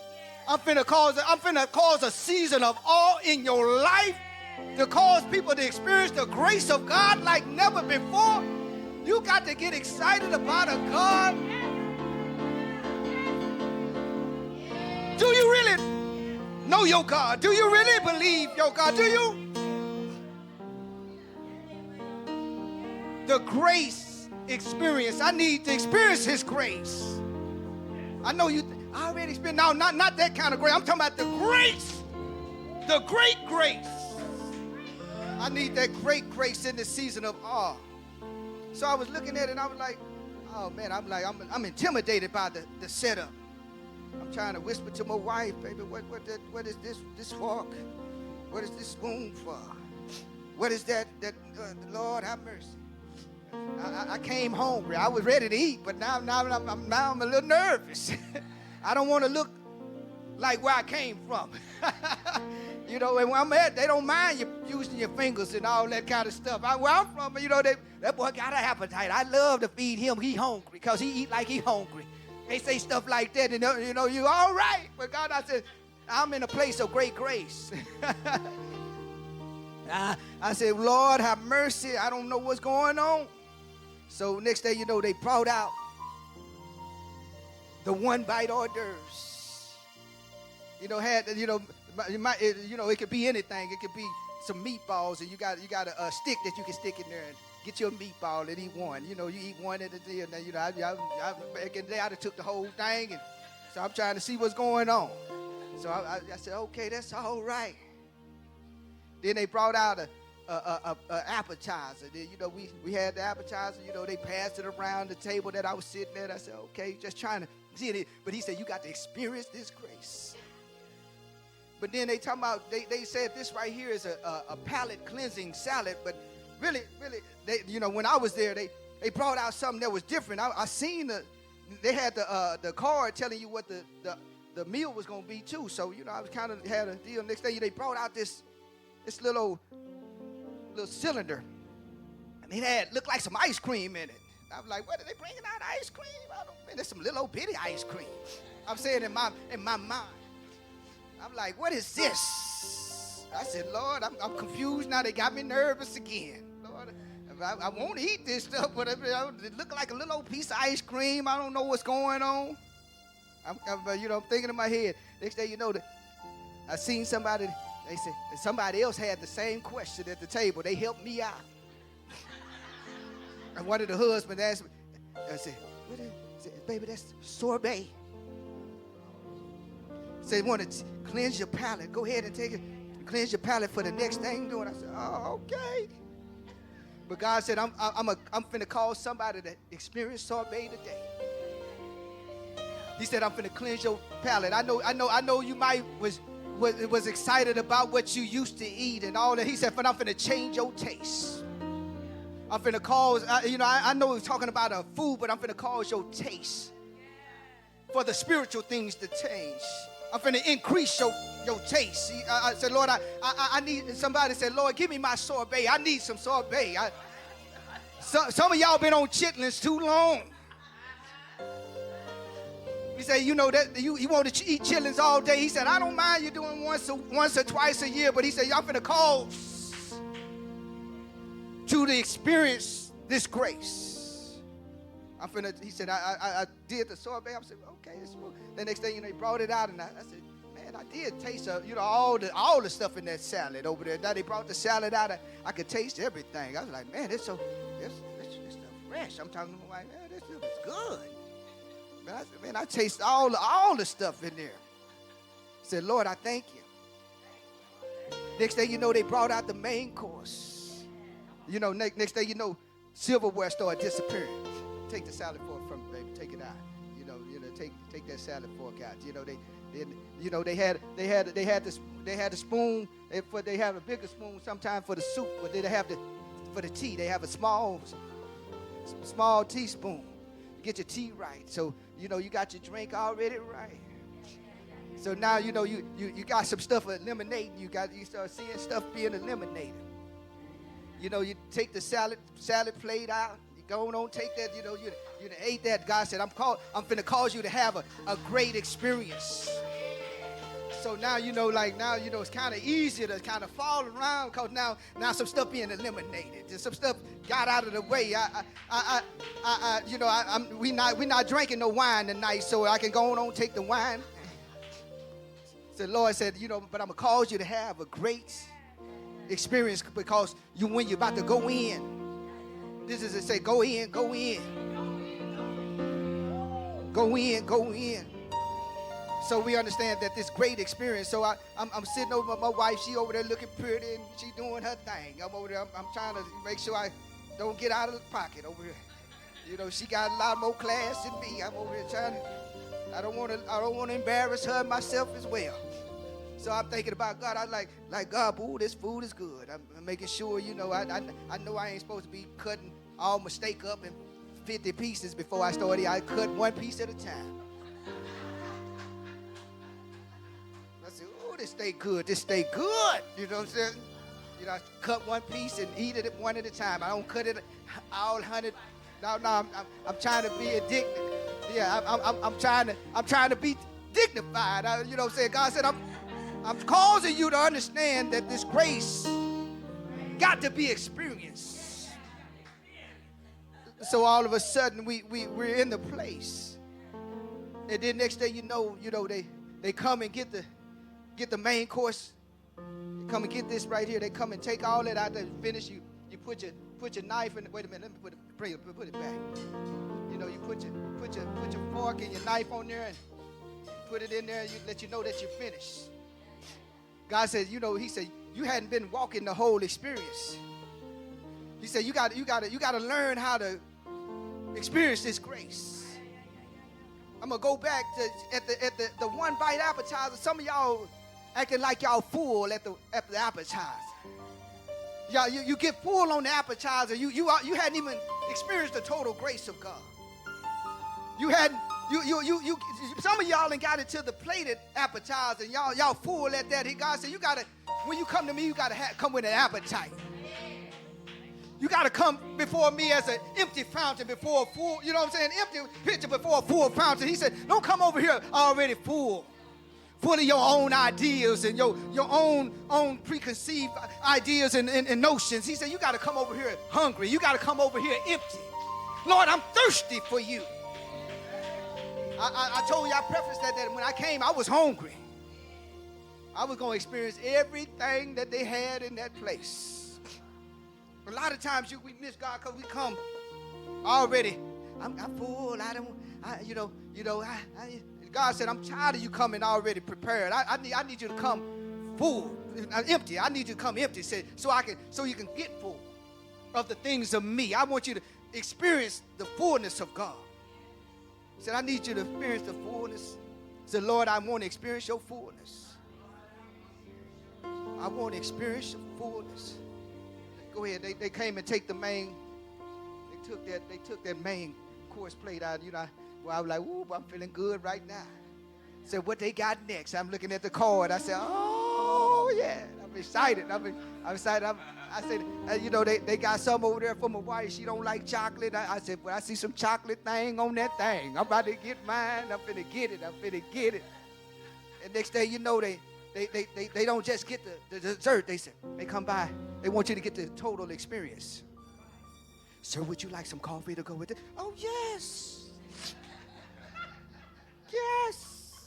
I'm finna cause a season of awe in your life to cause people to experience the grace of God like never before. You got to get excited about a God. Do you really know your God? Do you really believe your God? Do you? The grace experience. I need to experience his grace. I know you I already experienced. No, not that kind of grace. I'm talking about the grace. The great grace. I need that great grace in the season of awe. So I was looking at it and I was like, oh man, I'm intimidated by the setup. I'm trying to whisper to my wife, baby, what is this fork? What is this spoon for? What is that Lord have mercy. I came hungry. I was ready to eat, but now I'm a little nervous. I don't want to look like where I came from. You know, and when I'm at, they don't mind you using your fingers and all that kind of stuff. Where I'm from, you know, that boy got an appetite. I love to feed him. He hungry because he eat like he hungry. They say stuff like that, and you know, you all right. But God, I said, I'm in a place of great grace. I said, Lord, have mercy. I don't know what's going on. So next day, you know, they brought out the one bite hors d'oeuvres. You know, it could be anything. It could be some meatballs, and you got a stick that you can stick in there and get your meatball and eat one. You know, you eat one at a day, and then, you know, back in the day, I took the whole thing, and so I'm trying to see what's going on. So I said, okay, that's all right. Then they brought out a appetizer. Then, you know, we had the appetizer. You know, they passed it around the table that I was sitting at. I said, okay, just trying to see it. But he said, you got to experience this grace. But then they talking about, they said this right here is a palate cleansing salad. But really, they, you know, when I was there, they brought out something that was different. I seen they had the card telling you what the meal was going to be too. So, you know, I was kind of had a deal. Next day, they brought out this little cylinder. And it looked like some ice cream in it. I was like, what are they bringing out ice cream? There's some little old bitty ice cream. I'm saying in my mind. I'm like, what is this? I said, Lord, I'm confused now. They got me nervous again. Lord, I won't eat this stuff, but it looked like a little old piece of ice cream. I don't know what's going on. I'm thinking in my head. Next day, you know, I seen somebody. They said somebody else had the same question at the table. They helped me out. And one of the husbands asked me, I said, what is it? I said, baby, that's sorbet. Said, want to cleanse your palate. Go ahead and take it. Cleanse your palate for the next thing you're doing. I said, oh, okay. But God said, I'm finna call somebody that experienced sorbet today. He said, I'm finna cleanse your palate. I know you might was excited about what you used to eat and all that. He said, but I'm finna change your taste. I'm finna cause, I know he's talking about a food, but I'm finna cause your taste for the spiritual things to change. I'm finna increase your taste. I said, Lord, I need, somebody said, Lord, give me my sorbet. I need some sorbet. Some of y'all been on chitlins too long. He said, you know, that you want to eat chitlins all day. He said, I don't mind you doing once or twice a year, but he said, y'all finna cause to experience this grace. He said, I did the sorbet. I said, okay. The next thing, you know, he brought it out, and I said, man, I did taste all the stuff in that salad over there. Now they brought the salad out, I could taste everything. I was like, man, this stuff fresh. I'm talking to my wife, man, this stuff is good. Man, I said, man, I taste all the stuff in there. I said, Lord, I thank you. Next thing you know, they brought out the main course. You know, next day, you know, silverware started disappearing. Take the salad fork from it, baby. Take it out. You know, take that salad fork out. You know, they had the spoon. They have a bigger spoon sometimes for the soup, but they have for the tea. They have a small teaspoon. Get your tea right. So, you know, you got your drink already right. So now, you know, you got some stuff eliminating. You start seeing stuff being eliminated. You know, you take the salad plate out. You go on, take that. You know, you ate that. God said, I'm finna cause you to have a great experience. So now, you know, it's kind of easier to kind of fall around because now some stuff being eliminated. And some stuff got out of the way. We not drinking no wine tonight, so I can go on take the wine. So the Lord said, you know, but I'm gonna cause you to have a great experience because when you're about to go in, this is to say, go in. So we understand that this great experience. So I'm sitting over my wife. She over there looking pretty and she doing her thing. I'm over there. I'm trying to make sure I don't get out of the pocket over here. You know, she got a lot more class than me. I'm over here trying to. I don't want to embarrass her and myself as well. So I'm thinking about God. I like God. Ooh, this food is good. I'm making sure, you know. I know I ain't supposed to be cutting all my steak up in 50 pieces before I started. I cut one piece at a time. I said, ooh, this steak good. This steak good. You know what I'm saying? You know, I cut one piece and eat it one at a time. I don't cut it all 100. No, I'm trying to be addicted. Yeah, I'm trying to be dignified. You know what I'm saying? God said, I'm causing you to understand that this grace got to be experienced. So all of a sudden we're in the place. And then next day, you know, they come and get the main course. They come and get this right here. They come and take all that out there and finish. You put your knife in. Wait a minute, let me put it back. You know, you put your fork and your knife on there and put it in there and let you know that you're finished. God said, you know, he said, you hadn't been walking the whole experience. He said, you got to learn how to experience this grace. I'm gonna go back to at the one bite appetizer. Some of y'all acting like y'all full at the appetizer. Y'all, you get full on the appetizer. You hadn't even experienced the total grace of God. You hadn't. You. Some of y'all ain't got it to the plated appetizer, and y'all full at that. God said, you gotta. When you come to me, you gotta come with an appetite. You gotta come before me as an empty fountain before a full. You know what I'm saying? Empty pitcher before a full fountain. He said, don't come over here already full of your own ideas and your own preconceived ideas and notions. He said, you gotta come over here hungry. You gotta come over here empty. Lord, I'm thirsty for you. I told you, I prefaced that when I came, I was hungry. I was going to experience everything that they had in that place. A lot of times we miss God because we come already. I'm full. God said, I'm tired of you coming already prepared. I need you to come full, empty. I need you to come empty, so you can get full of the things of me. I want you to experience the fullness of God. He said, I need you to experience the fullness. He said, Lord, I want to experience your fullness. I want to experience your fullness. Go ahead. They came and take the main. They took that main course plate out. You know, I was like, ooh, I'm feeling good right now. Said, what they got next? I'm looking at the card. I said, oh yeah. I'm excited. I'm excited. I said, you know, they got some over there for my wife. She don't like chocolate. I said, well, I see some chocolate thing on that thing. I'm about to get mine. I'm finna get it. And next day, you know, they don't just get the dessert. They come by. They want you to get the total experience. Sir, would you like some coffee to go with it? Oh, yes. Yes.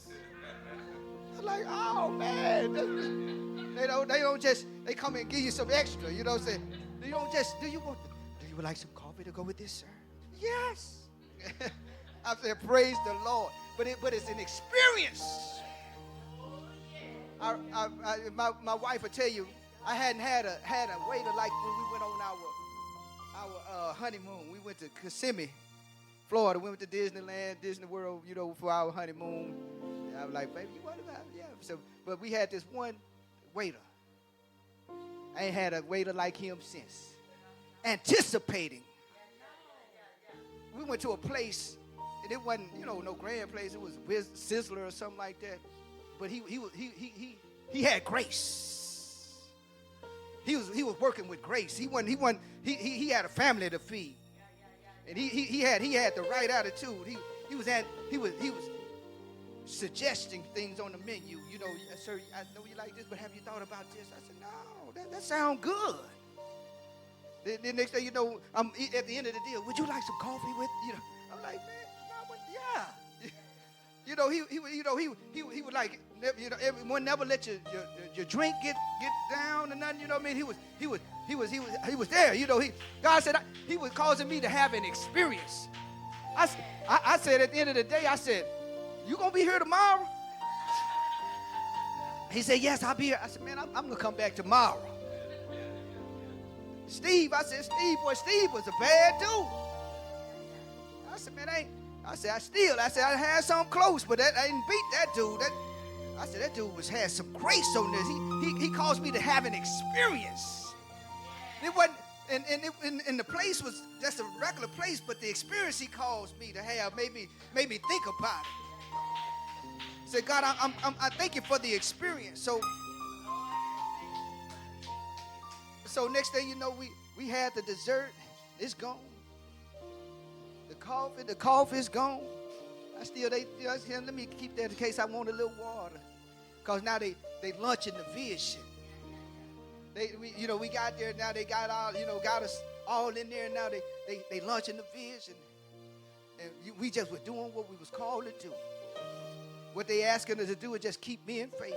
I'm like, oh, man. They don't just, they come and give you some extra, you know what I'm saying? Do you would like some coffee to go with this, sir? Yes. I said, praise the Lord. But it's an experience. My wife will tell you, I hadn't had a waiter like when we went on our honeymoon. We went to Kissimmee, Florida. We went to Disneyland, Disney World, for our honeymoon. And I was like, baby, you want to go? Yeah. So, but we had this one waiter. I ain't had a waiter like him since. Anticipating. We went to a place, and it wasn't, no grand place. It was Sizzler or something like that. But he had grace. He was working with grace. He had a family to feed, and he had the right attitude. He was suggesting things on the menu. Sir, I know you like this, but have you thought about this? I said, no, that sounds good. The next day, I'm at the end of the deal. Would you like some coffee with? I'm like, man, yeah. He would like, everyone never let your drink get down or nothing. You know what I mean? He was there. God said he was causing me to have an experience. I said at the end of the day, I said, you gonna be here tomorrow? He said, yes, I'll be here. I said, man, I'm gonna come back tomorrow. Steve Steve was a bad dude. I said, man, I had something close, but I didn't beat that dude. I said, that dude had some grace on this. He caused me to have an experience. It wasn't, and the place was just a regular place, but the experience he caused me to have made me think about it. I said, God, I thank you for the experience. So next day, we had the dessert. It's gone. The coffee is gone. Let me keep that in case I want a little water. Because now they lunching the vision. We got there, now they got us all in there, and now they lunching the vision. And we just were doing what we was called to do. What they asking us to do is just keep being faithful.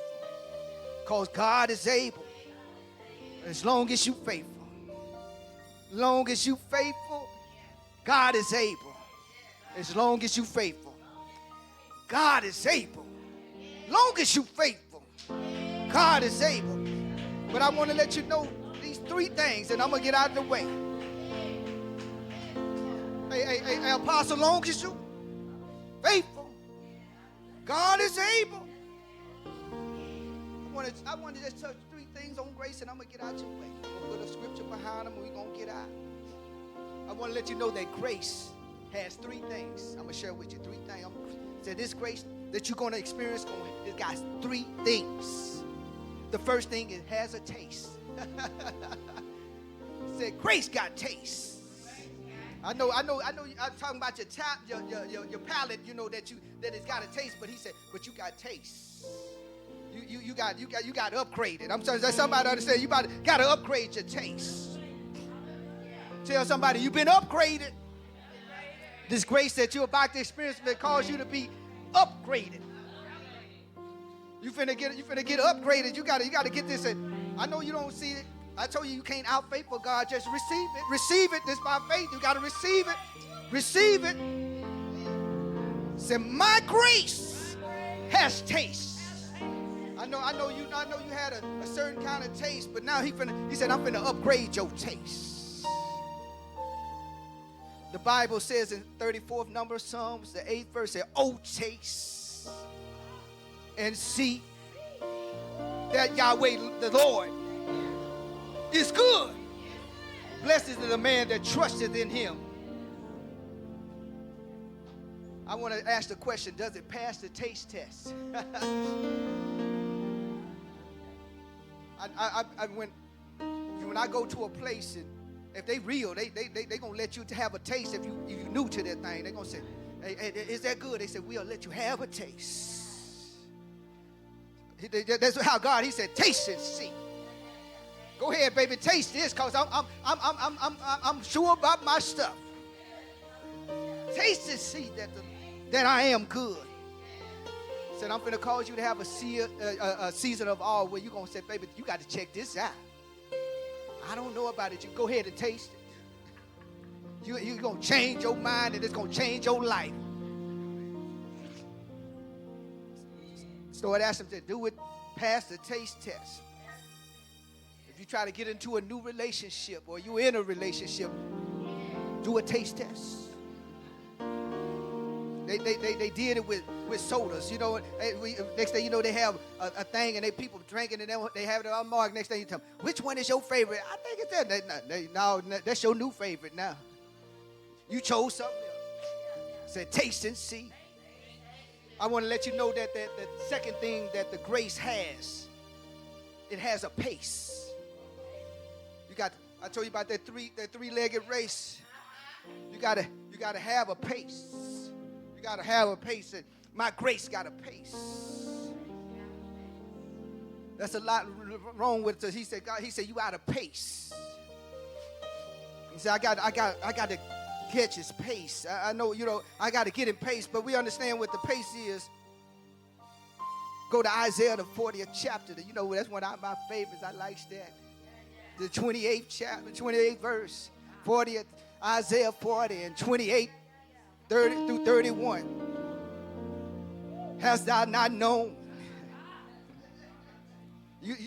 Because God is able. As long as you faithful. Long as you faithful, God is able. As long as you faithful, God is able. Long as you faithful, God is able. But I want to let you know these three things, and I'm going to get out of the way. Hey, Apostle, long as you faithful, God is able. I want to just touch three things on grace, and I'm going to get out your way. I'm going to put a scripture behind them, and we're going to get out. I want to let you know that grace has three things. I'm going to share with you three things. Say this grace that you're going to experience, it got three things. The first thing, it has a taste. Said grace got taste. I know. I'm talking about your palate. That it's got a taste. But he said, but you got taste. You got upgraded. I'm sorry, somebody understand. You got to upgrade your taste. Tell somebody you've been upgraded. This grace that you're about to experience will cause you to be upgraded. You finna get upgraded. You gotta get this. I know you don't see it. I told you can't out faithful God. Just receive it. Receive it. This by faith. You gotta receive it. Receive it. Say, my grace has taste. I know you had a certain kind of taste, but now he said, I'm finna upgrade your taste. The Bible says in 34th number of Psalms, the 8th verse, says, oh, taste and see that Yahweh the Lord is good. Blessed is the man that trusteth in him. I want to ask the question, does it pass the taste test? When I go to a place, and if they real, they gonna let you to have a taste. If you new to that thing, they gonna say, hey, is that good? They said, we'll let you have a taste. That's how God, he said, taste and see. Go ahead, baby, taste this, cause I'm sure about my stuff. Taste and see that I am good. Said, I'm finna cause you to have a season of awe where you're gonna say, baby, you got to check this out. I don't know about it. You go ahead and taste it. You're gonna change your mind, and it's gonna change your life. So it asked him to do it, pass the taste test. If you try to get into a new relationship, or you're in a relationship, Do a taste test. They did it with sodas, you know. Next thing you know, they have a thing, and people drinking, and they have it on mark. Next thing you tell them, which one is your favorite? I think it's that. No, that's your new favorite now. You chose something else. Said, taste and see. I want to let you know that the second thing that the grace has, it has a pace. I told you about that three-legged race. You gotta have a pace. You gotta have a pace. And my grace got a pace. That's a lot wrong with it. He said, God, he said, you out of pace. He said, I got to catch his pace. I know, you know, I got to get in pace, but we understand what the pace is. Go to Isaiah, the 40th chapter. You know, that's one of my favorites. I like that. The 28th chapter, 28th verse, 40th, Isaiah 40 and 28, 30 through 31. Hast thou not known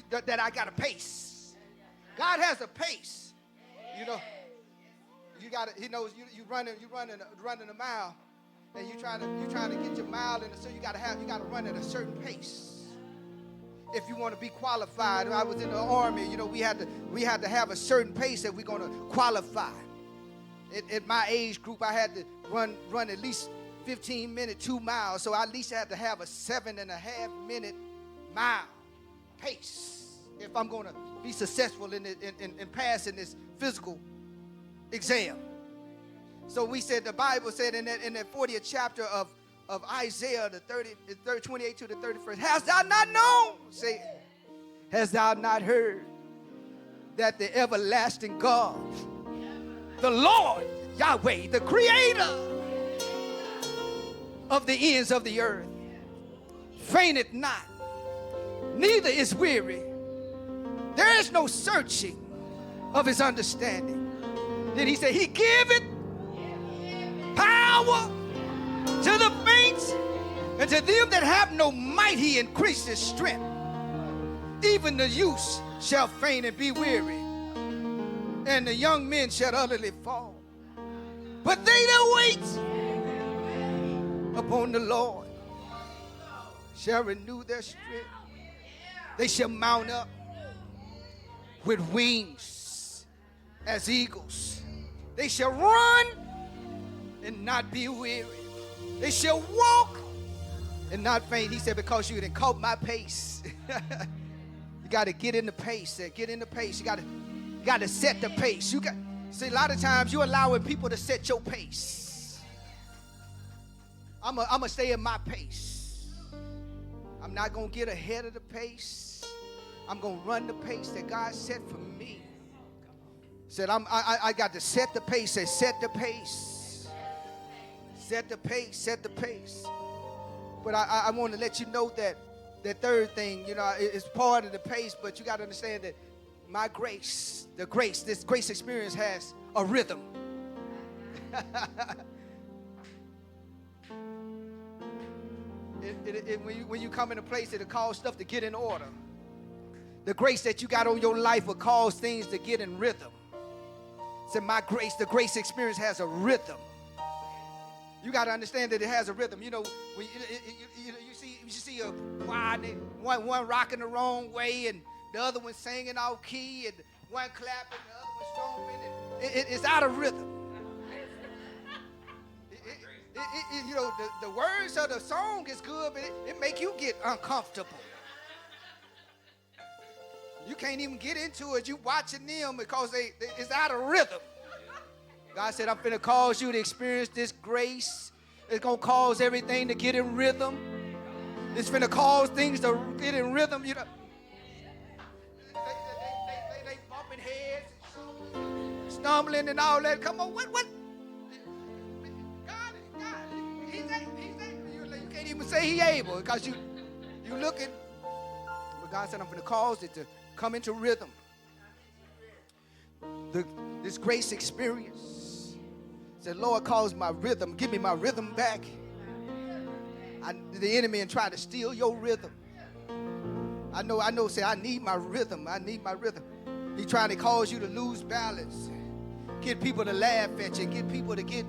that I got a pace? God has a pace. You know, he knows you running a mile, and you trying to get your mile in, so you got to run at a certain pace. If you want to be qualified. I was in the army, you know, we had to have a certain pace that we're going to qualify. At my age group, I had to run at least 15 minutes, 2 miles. So I at least had to have a 7.5 minute mile pace if I'm going to be successful in passing this physical exam. So we said, the Bible said in that 40th chapter of Isaiah, the 28 to the 31st, hast thou not known? Say, hast thou not heard that the everlasting God, the Lord, Yahweh, the creator of the ends of the earth, fainteth not, neither is weary. There is no searching of his understanding. Then he said, he giveth power to the faint, and to them that have no might he increases strength. Even the youth shall faint and be weary, and the young men shall utterly fall. But they that wait upon the Lord shall renew their strength. They shall mount up with wings as eagles. They shall run and not be weary. They shall walk and not faint. He said, because you didn't caught my pace. You got to get in the pace. Get in the pace. You got to set the pace. See, a lot of times you're allowing people to set your pace. I'm going to stay in my pace. I'm not going to get ahead of the pace. I'm going to run the pace that God set for me. Said, I got to set the pace. Said, set the pace. Set the pace, set the pace. But I want to let you know that third thing, you know, is part of the pace, but you got to understand that my grace, this grace experience has a rhythm. When you come in a place, it'll cause stuff to get in order. The grace that you got on your life will cause things to get in rhythm. So the grace experience has a rhythm. You got to understand that it has a rhythm. You know, when you see a choir, one rocking the wrong way, and the other one singing off key, and one clapping, the other one stomping. It's out of rhythm. You know, the words of the song is good, but it make you get uncomfortable. You can't even get into it. You watching them because it's out of rhythm. God said, I'm finna cause you to experience this grace. It's gonna cause everything to get in rhythm. It's finna cause things to get in rhythm. You know, they bumping heads, stumbling and all that. Come on, what? God, he's able. You can't even say he able because you looking. But God said, I'm finna cause it to come into rhythm. This grace experience. Said, Lord, cause my rhythm. Give me my rhythm back. The enemy and try to steal your rhythm. I know. Say, I need my rhythm. I need my rhythm. He trying to cause you to lose balance. get people to laugh at you, get people to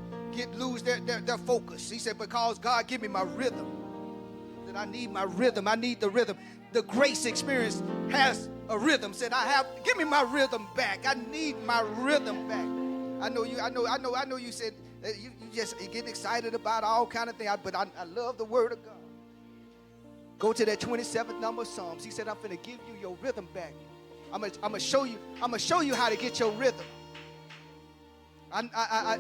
lose their focus. He said, because God give me my rhythm. That I need my rhythm. I need the rhythm. The grace experience has a rhythm. Said, give me my rhythm back. I need my rhythm back. I know you said you just getting excited about all kind of things, but I love the word of God. Go to that 27th number of Psalms. He said, I'm going to give you your rhythm back. I'm gonna show you how to get your rhythm.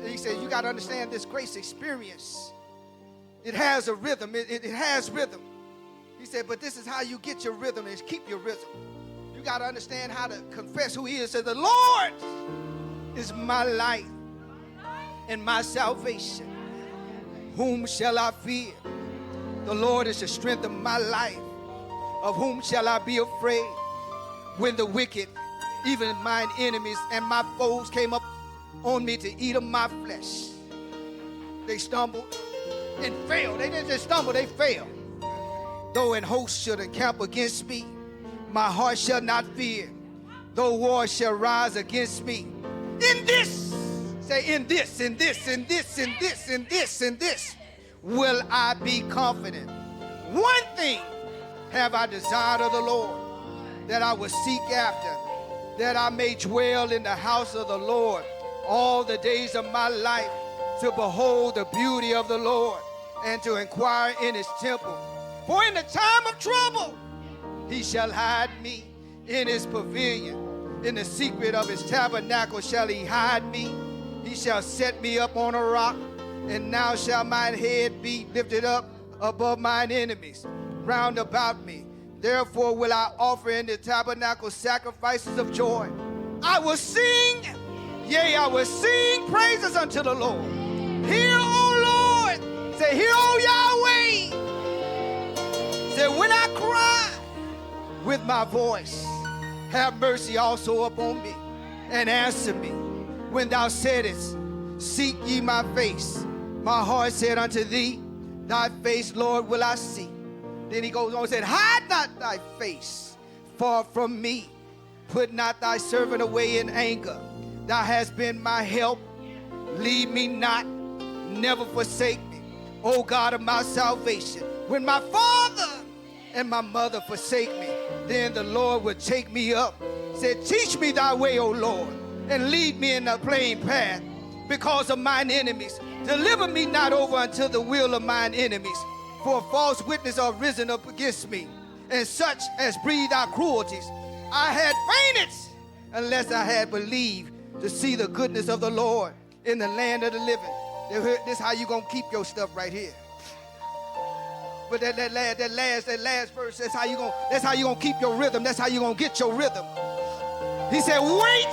He said, you got to understand this grace experience. It has a rhythm. It has rhythm. He said, but this is how you get your rhythm, is keep your rhythm. You got to understand how to confess who he is. Say, the Lord is my light and my salvation. Whom shall I fear? The Lord is the strength of my life. Of whom shall I be afraid? When the wicked, even mine enemies and my foes came up on me to eat of my flesh, they stumbled and failed. They didn't just stumble, they failed. Though an host should encamp against me, my heart shall not fear. Though war shall rise against me, in this, say in this, in this, in this, in this, in this, in this, will I be confident. One thing have I desired of the Lord, that I will seek after, that I may dwell in the house of the Lord all the days of my life, to behold the beauty of the Lord and to inquire in his temple. For in the time of trouble he shall hide me in his pavilion. In the secret of his tabernacle shall he hide me. He shall set me up on a rock, and now shall mine head be lifted up above mine enemies round about me. Therefore will I offer in the tabernacle sacrifices of joy. I will sing, yea, I will sing praises unto the Lord. Hear, O Lord, say, hear, O Yahweh. Say, when I cry with my voice, have mercy also upon me, and answer me. When thou saidest, seek ye my face, my heart said unto thee, thy face, Lord, will I see. Then he goes on and said, hide not thy face far from me. Put not thy servant away in anger. Thou hast been my help. Leave me not, never forsake me, O God of my salvation. When my father and my mother forsake me, then the Lord will take me up. Said, teach me thy way, O Lord, and lead me in the plain path because of mine enemies. Deliver me not over unto the will of mine enemies. For false witnesses are risen up against me, and such as breathe out cruelties. I had fainted unless I had believed to see the goodness of the Lord in the land of the living. This is how you gonna keep your stuff right here. But that last verse, that's how you gonna keep your rhythm. That's how you gonna get your rhythm. He said, wait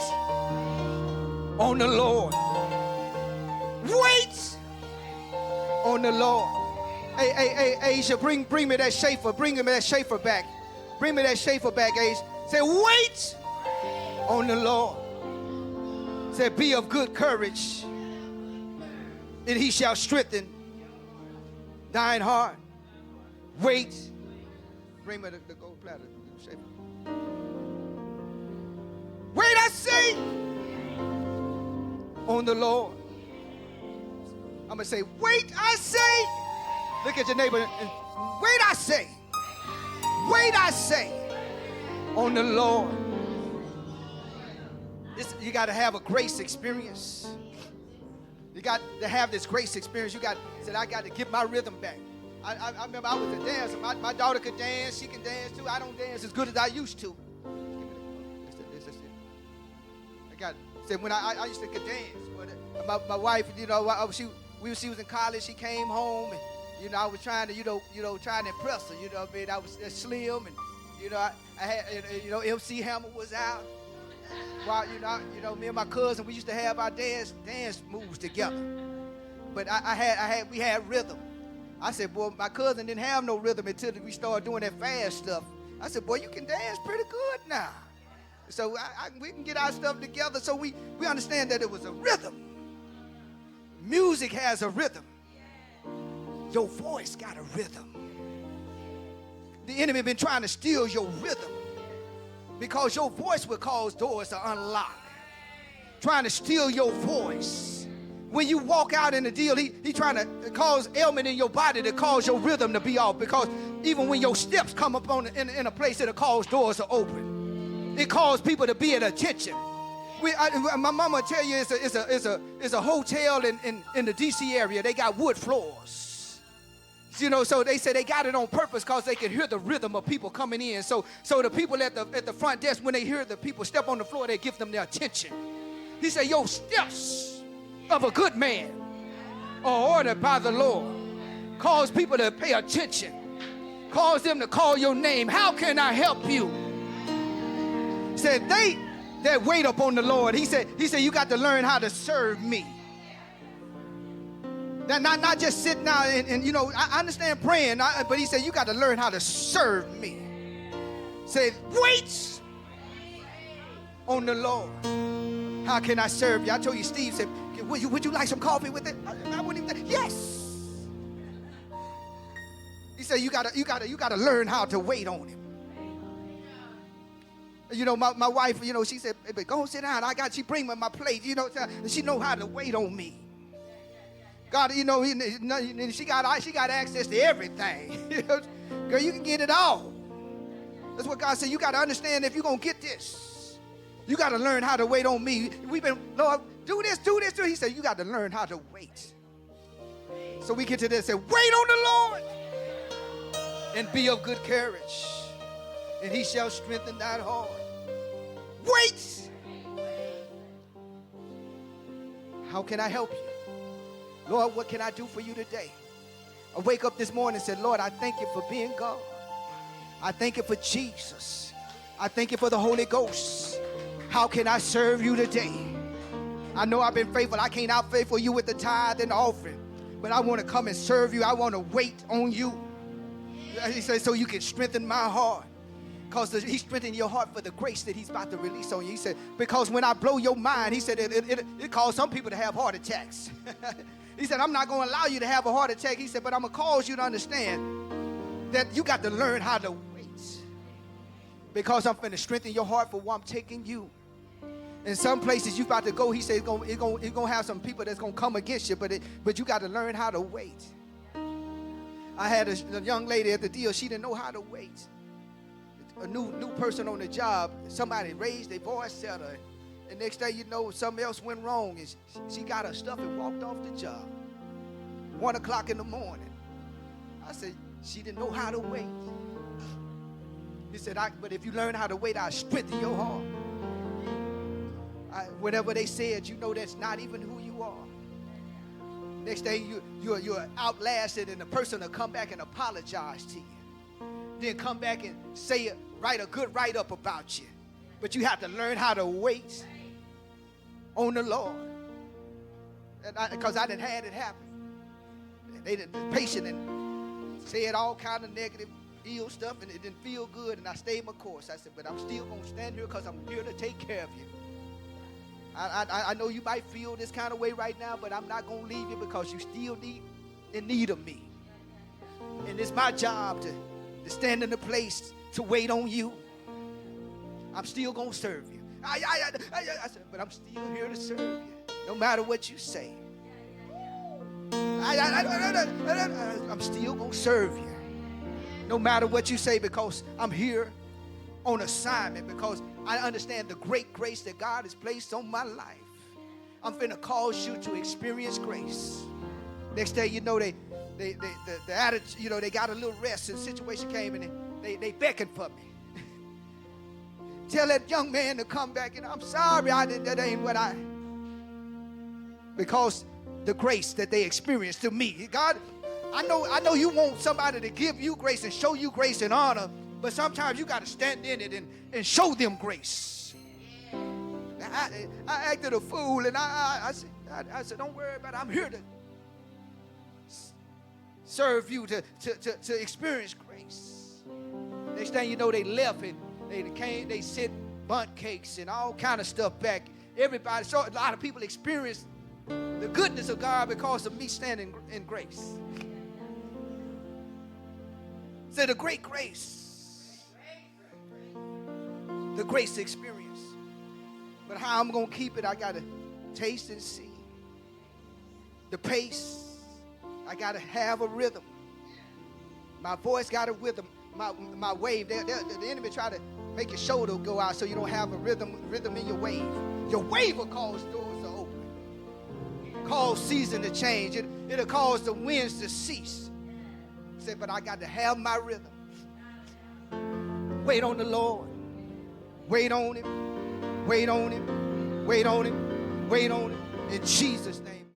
on the Lord. Wait on the Lord. Hey, Asia, bring me that Schaefer. Bring me that Schaefer back. Bring me that Schaefer back, Asia. Say, wait on the Lord. Say, be of good courage, and he shall strengthen thine heart. Wait. Bring me the gold platter. Schaefer. Wait, I say, on the Lord. I'm going to say, wait, I say. Look at your neighbor and wait, I say. Wait, I say, on the Lord. You got to have a grace experience. You got to have this grace experience. You got said, I got to get my rhythm back. I remember I was a dancer. My daughter could dance. She can dance too. I don't dance as good as I used to. I got said when I used to could dance. But my wife, you know, she was in college. She came home and, you know, I was trying to, trying to impress her. You know what I mean? I was slim, and I had, MC Hammer was out. While me and my cousin, we used to have our dance moves together. But we had rhythm. I said, boy, my cousin didn't have no rhythm until we started doing that fast stuff. I said, boy, you can dance pretty good now. So we can get our stuff together. So we understand that it was a rhythm. Music has a rhythm. Your voice got a rhythm. The enemy been trying to steal your rhythm because your voice will cause doors to unlock. trying to steal your voice. When you walk out in the deal, he trying to cause ailment in your body to cause your rhythm to be off, because even when your steps come up in a place, it'll cause doors to open. It calls people to be at attention. My mama tell you it's a hotel in the D.C. area. They got wood floors. You know, so they say they got it on purpose because they can hear the rhythm of people coming in. So the people at the front desk, when they hear the people step on the floor, they give them their attention. He said, your steps of a good man are ordered by the Lord. Cause people to pay attention. Cause them to call your name. How can I help you? Said they that wait upon the Lord. He said you got to learn how to serve me. Not just sitting down and you know, I understand praying, but he said you got to learn how to serve me. Say, wait on the Lord. How can I serve you? I told you, Steve said, would you like some coffee with it? I wouldn't even. Yes. He said you gotta learn how to wait on him. You know, my wife, you know, she said, "Baby, go sit down. She bring me my plate. You know, she know how to wait on me." God, you know, she got access to everything. Girl, you can get it all. That's what God said. You got to understand, if you're going to get this, you got to learn how to wait on me. We've been, Lord, do this. He said, you got to learn how to wait. So we get to this and say, wait on the Lord and be of good courage, and he shall strengthen that heart. Wait. How can I help you? Lord, what can I do for you today? I wake up this morning and said, Lord, I thank you for being God. I thank you for Jesus. I thank you for the Holy Ghost. How can I serve you today? I know I've been faithful. I can't out faithful you with the tithe and the offering, but I want to come and serve you. I want to wait on you. He said, so you can strengthen my heart. Because he's strengthening your heart for the grace that he's about to release on you. He said, because when I blow your mind, he said, it caused some people to have heart attacks. He said, I'm not going to allow you to have a heart attack. He said, but I'm going to cause you to understand that you got to learn how to wait. Because I'm going to strengthen your heart for where I'm taking you. In some places you're about to go, he said, it's going to have some people that's going to come against you, but you got to learn how to wait. I had a young lady at the deal. She didn't know how to wait. A new person on the job, somebody raised their voice at her. And next day, you know, something else went wrong, and she got her stuff and walked off the job. 1 o'clock in the morning. I said, she didn't know how to wait. He said, but if you learn how to wait, I'll strengthen your heart. Whatever they said, you know that's not even who you are. Next day, you're outlasted, and the person will come back and apologize to you. Then come back and write a good write-up about you. But you have to learn how to wait on the Lord. Because I didn't have it happen. They didn't be patient and said all kind of negative, ill stuff, and it didn't feel good, and I stayed my course. I said, but I'm still going to stand here because I'm here to take care of you. I know you might feel this kind of way right now, but I'm not going to leave you because you still in need of me. And it's my job to stand in the place to wait on you. I'm still going to serve you. I said, but I'm still here to serve you, no matter what you say. I'm still going to serve you, no matter what you say, because I'm here on assignment, because I understand the great grace that God has placed on my life. I'm finna cause you to experience grace. Next day, you know, the attitude, you know, they got a little rest, and the situation came, and they beckoned for me. Tell that young man to come back, and I'm sorry, that ain't what because the grace that they experienced to me. God, I know you want somebody to give you grace and show you grace and honor, but sometimes you got to stand in it and show them grace. I acted a fool, and I said, don't worry about it. I'm here to serve you, to experience grace. Next thing you know, they left, and they sent bundt cakes and all kind of stuff back. Everybody, so a lot of people experienced the goodness of God because of me standing in grace. Say the great grace. The grace experience. But how I'm going to keep it, I got to taste and see. The pace, I got to have a rhythm. My voice got a rhythm. My wave, the enemy try to make your shoulder go out so you don't have a rhythm in your wave. Your wave will cause doors to open. Cause season to change. It'll cause the winds to cease. Say, but I got to have my rhythm. Wait on the Lord. Wait on him. Wait on him. Wait on him. Wait on him. In Jesus' name.